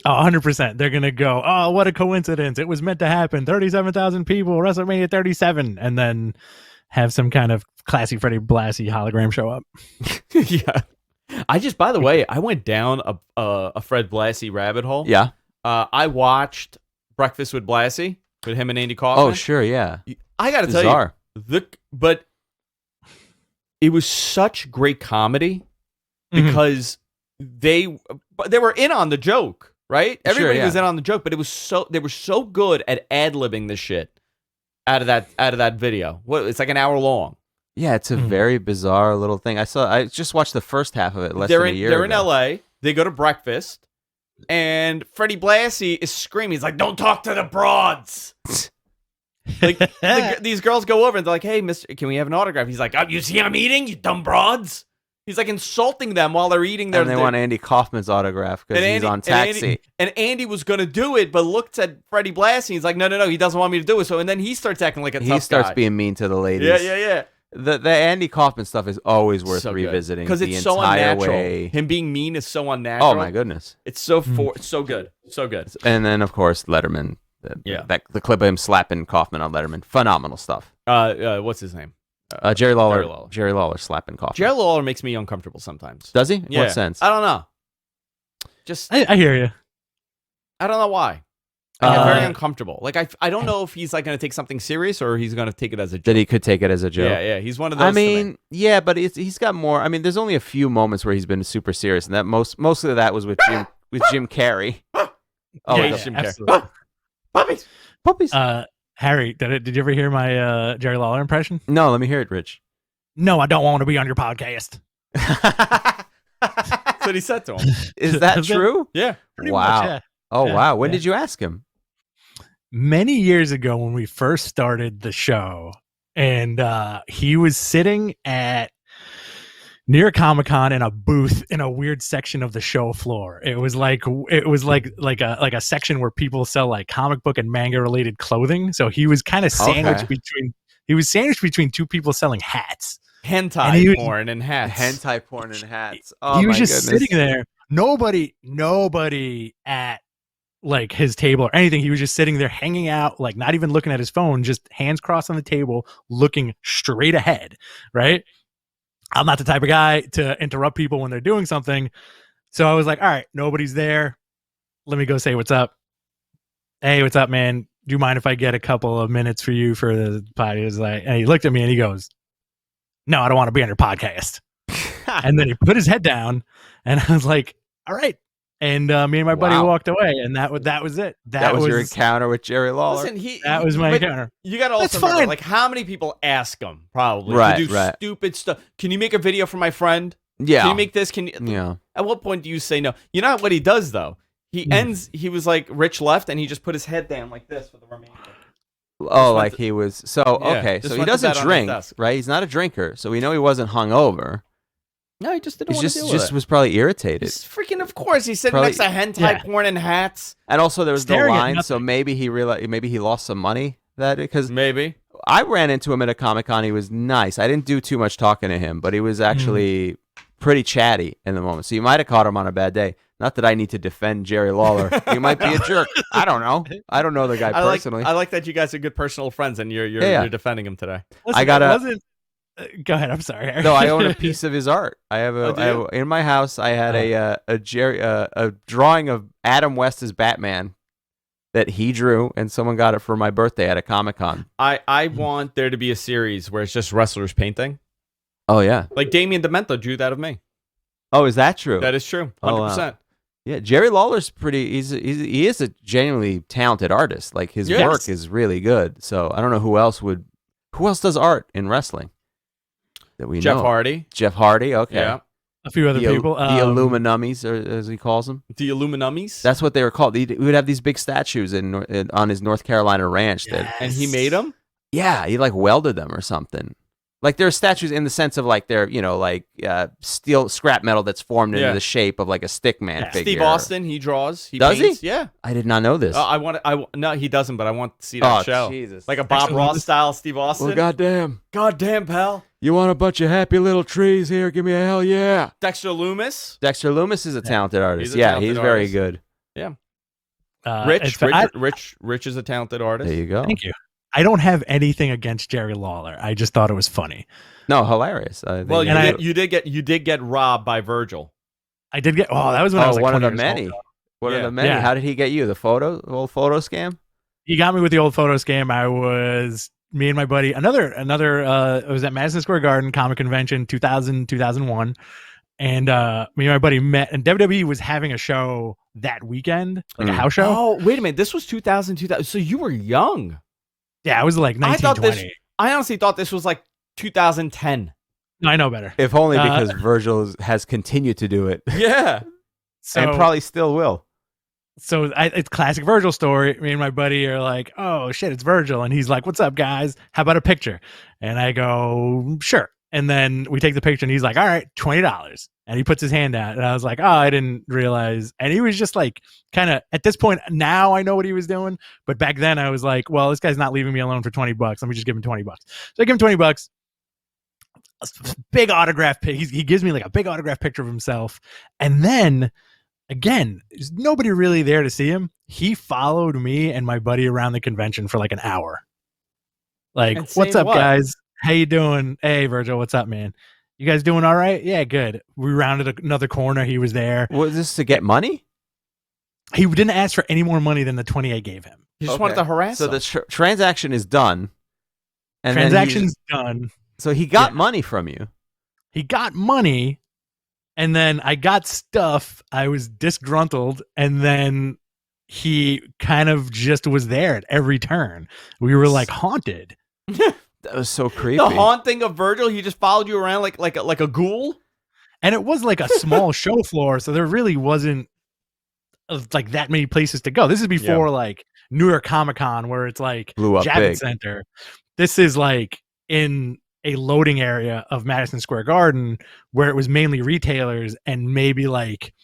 Oh, 100%. They're going to go, oh, what a coincidence. It was meant to happen. 37,000 people, WrestleMania 37. And then have some kind of classy Freddie Blassie hologram show up. Yeah. By the way, I went down a Fred Blassie rabbit hole. Yeah. I watched Breakfast with Blassie with him and Andy Kaufman. Oh, sure, yeah. I got to tell you, but it was such great comedy because they were in on the joke, right? Everybody was in on the joke, but they were so good at ad-libbing this shit out of that video. It's like an hour long. Yeah, it's a very bizarre little thing. I just watched the first half of it than a year ago. They're in LA. They go to breakfast, and Freddie Blassie is screaming. He's like, "Don't talk to the broads." These girls go over and they're like, "Hey, mister, can we have an autograph?" He's like, "Oh, you see I'm eating, you dumb broads." He's like insulting them while they're eating and they want Andy Kaufman's autograph because he's on Taxi. And Andy was going to do it, but looked at Freddie Blassie. He's like, no, he doesn't want me to do it. So, and then he starts acting like a tough guy. He starts being mean to the ladies. Yeah. The Andy Kaufman stuff is always worth revisiting because it's so unnatural. Him being mean is so unnatural. Oh my goodness, it's so so good. And then of course Letterman. The clip of him slapping Kaufman on Letterman, phenomenal stuff. What's his name? Jerry Lawler. Jerry Lawler slapping Kaufman. Jerry Lawler makes me uncomfortable sometimes. Does he? Yeah. What sense? I don't know. Just I hear you. I don't know why. I get very uncomfortable. Like I don't know if he's like going to take something serious or he's going to take it as a joke. That he could take it as a joke. Yeah. He's one of those. I mean, yeah, but he's got more. I mean, there's only a few moments where he's been super serious, and that most of that was with Jim Carrey. Jim Carrey. Puppies. Harry, did you ever hear my Jerry Lawler impression? No, let me hear it, Rich. No, I don't want to be on your podcast. That's what he said to him. Is that true? Yeah. Pretty wow. much, yeah. Oh, Yeah, wow. When yeah. did you ask him? Many years ago when we first started the show, and he was sitting at near Comic-Con in a booth in a weird section of the show floor. It was like a section where people sell like comic book and manga related clothing. So he was kind of sandwiched between two people selling hats. Hentai porn and hats. Hentai porn and hats. Oh, he was my just goodness. sitting there. Nobody at like his table or anything. He was just sitting there hanging out, like not even looking at his phone, just hands crossed on the table, looking straight ahead. Right. I'm not the type of guy to interrupt people when they're doing something. So I was like, all right, nobody's there. Let me go say what's up. Hey, what's up, man? Do you mind if I get a couple of minutes for you for the podcast? He was like, and he looked at me and he goes, no, I don't want to be on your podcast. And then he put his head down and I was like, all right. And me and my buddy walked away, and that was it. That was your encounter with Jerry Lawler. Listen, that was my encounter. You got to also remember, like, how many people ask him probably to do stupid stuff? Can you make a video for my friend? Yeah. Can you make this? Can you? Yeah. At what point do you say no? You know what he does though? He ends. He was like Rich left, and he just put his head down like this for the remainder. Oh, like he was. So okay, just so he doesn't drink, right? He's not a drinker, so we know he wasn't hungover. No, he just didn't want to deal with just it. was probably irritated. He's freaking, of course. He's sitting next to hentai porn and hats. And also there was no Staring at line, nothing. so maybe he realized, maybe he lost some money because Maybe. I ran into him at a Comic-Con. He was nice. I didn't do too much talking to him, but he was actually pretty chatty in the moment. So you might have caught him on a bad day. Not that I need to defend Jerry Lawler. He might be a jerk. I don't know. I don't know the guy personally. I like that you guys are good personal friends, and you're defending him today. Listen, go ahead. I'm sorry. No, I own a piece of his art. I have in my house. I had a drawing of Adam West's Batman that he drew, and someone got it for my birthday at a Comic-Con. I want there to be a series where it's just wrestlers painting. Oh yeah, like Damien Demento drew that of me. Oh, is that true? That is true. 100%. Yeah, Jerry Lawler's pretty. He is a genuinely talented artist. Like his work is really good. So I don't know who else does art in wrestling that we know. Jeff Hardy. Okay. Yeah. A few other people. The Illuminummies, or as he calls them. The Illuminummies. That's what they were called. We would have these big statues on his North Carolina ranch. And he made them. Yeah, he like welded them or something. Like they're statues in the sense of like they're steel scrap metal that's formed into the shape of like a stickman figure. Steve Austin, he draws. Does paints. he? Yeah. I did not know this. No, he doesn't. But I want to see that show. Jesus. Like a Bob Ross style Steve Austin. Well, goddamn, pal. You want a bunch of happy little trees here? Give me a hell yeah. Dexter Loomis. Dexter Loomis is a talented artist. He's very good. Yeah. Rich is a talented artist. There you go. Thank you. I don't have anything against Jerry Lawler. I just thought it was funny. No, hilarious. Well, you did get robbed by Virgil. I did get. Oh, that was when I was like one of 20 the years many. old. What Yeah. are the many? Yeah. How did he get you? The old photo scam? He got me with the old photo scam. Me and my buddy, another it was at Madison Square Garden Comic Convention 2001. And me and my buddy met, and WWE was having a show that weekend, like a house show. Oh, wait a minute. This was 2000. So you were young. Yeah, I was like 1920. I honestly thought this was like 2010. I know better. If only because Virgil has continued to do it. Yeah. And probably still will. So it's classic Virgil story. Me and my buddy are like, oh shit, it's Virgil. And he's like, what's up, guys? How about a picture? And I go, sure. And then we take the picture and he's like, all right, $20. And he puts his hand out. And I was like, oh, I didn't realize. And he was just like, kind of, at this point, now I know what he was doing. But back then I was like, well, this guy's not leaving me alone for $20. Let me just give him $20. So I give him $20. A big autograph. He gives me like a big autograph picture of himself. And then, again, there's nobody really there to see him. He followed me and my buddy around the convention for like an hour. Like, And what's saying up, guys? How you doing? Hey, Virgil, what's up, man? You guys doing all right? Yeah, good. We rounded another corner. He was there. Was this to get money? He didn't ask for any more money than the 20 I gave him. You just wanted to harass So him. the transaction is done. And Transaction's done. So he got money from you. He got money, and then I got stuff. I was disgruntled, and then he kind of just was there at every turn. We were like haunted. That was so creepy. The haunting of Virgil, he just followed you around like a ghoul. And it was like a small show floor, so there really wasn't like that many places to go. This is before like New York Comic Con, where it's like Blew up Javits big. Center. This is like in a loading area of Madison Square Garden, where it was mainly retailers and maybe like,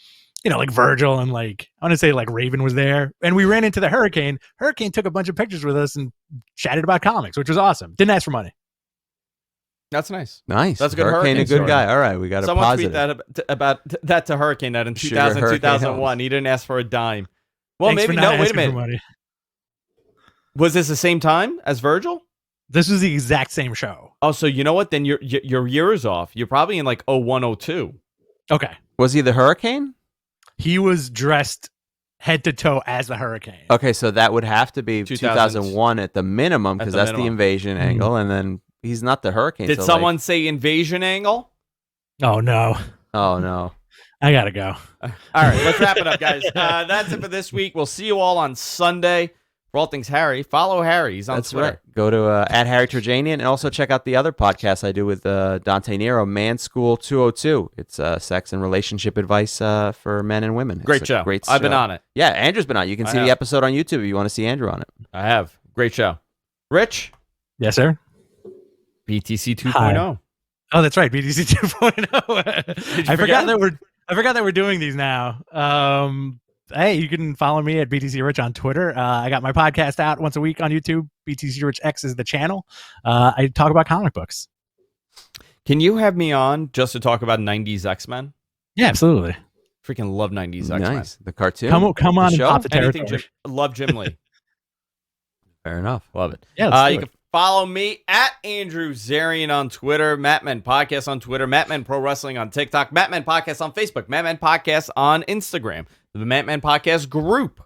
you know, like Virgil and like, I want to say like Raven was there. And we ran into the Hurricane. Hurricane took a bunch of pictures with us and chatted about comics, which was awesome. Didn't ask for money. That's nice. Nice. That's a good Hurricane, Hurricane a good story. guy. All right, we got a Someone positive. tweet that about that to Hurricane that in Sugar 2000, Hurricane 2001. He didn't ask for a dime. Well, Thanks maybe for not no. Wait a asking for minute. money. Was this the same time as Virgil? This was the exact same show. Oh, so you know what? Then your year is off. You're probably in like 01, 02. Okay. Was he the Hurricane? He was dressed head to toe as the Hurricane. Okay, so that would have to be 2001 at the minimum, because the that's the minimum. invasion angle, and then he's not the Hurricane. Did so someone say invasion angle? Oh, no. Oh, no. I got to go. All right, let's wrap it up, guys. That's it for this week. We'll see you all on Sunday. For all things Harry, follow Harry. He's on That's Twitter. right. Go to at Harry Terjanian, and also check out the other podcast I do with Dante Nero, Man School 202. It's sex and relationship advice for men and women. Great It's a show. Great I've been show. on it. Yeah, Andrew's been on it. You can I see have. the episode on YouTube if you want to see Andrew on it. I have. Great show. Rich, Yes, sir. BTC 2.0. Hi. Oh, that's right. BTC 2.0. Did you I forgot forget? that we're doing these now. Hey, you can follow me at BTC Rich on Twitter. I got my podcast out once a week on YouTube. BTC Rich X is the channel. I talk about comic books. Can you have me on just to talk about 90s X-Men? Yeah, absolutely. Freaking love 90s X-Men. Nice. The cartoon. Come on and show? pop the Anything territory. love Jim Lee. Fair enough. Love it. Yeah, let's do you it. can follow me at Andrew Zarian on Twitter, Mattman Podcast on Twitter, Mattman Pro Wrestling on TikTok, Mattman Podcast on Facebook, Mattman Podcast on Instagram, the Mattman Podcast group.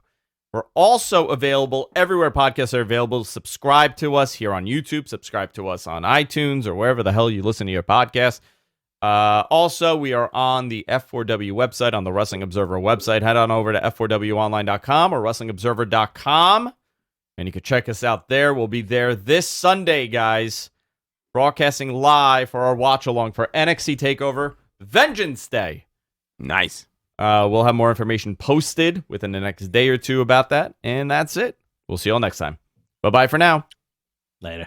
We're also available everywhere podcasts are available. Subscribe to us here on YouTube, subscribe to us on iTunes or wherever the hell you listen to your podcast. Also, we are on the F4W website, on the Wrestling Observer website. Head on over to f4wonline.com or wrestlingobserver.com. And you can check us out there. We'll be there this Sunday, guys. Broadcasting live for our watch-along for NXT TakeOver Vengeance Day. Nice. We'll have more information posted within the next day or two about that. And that's it. We'll see you all next time. Bye-bye for now. Later.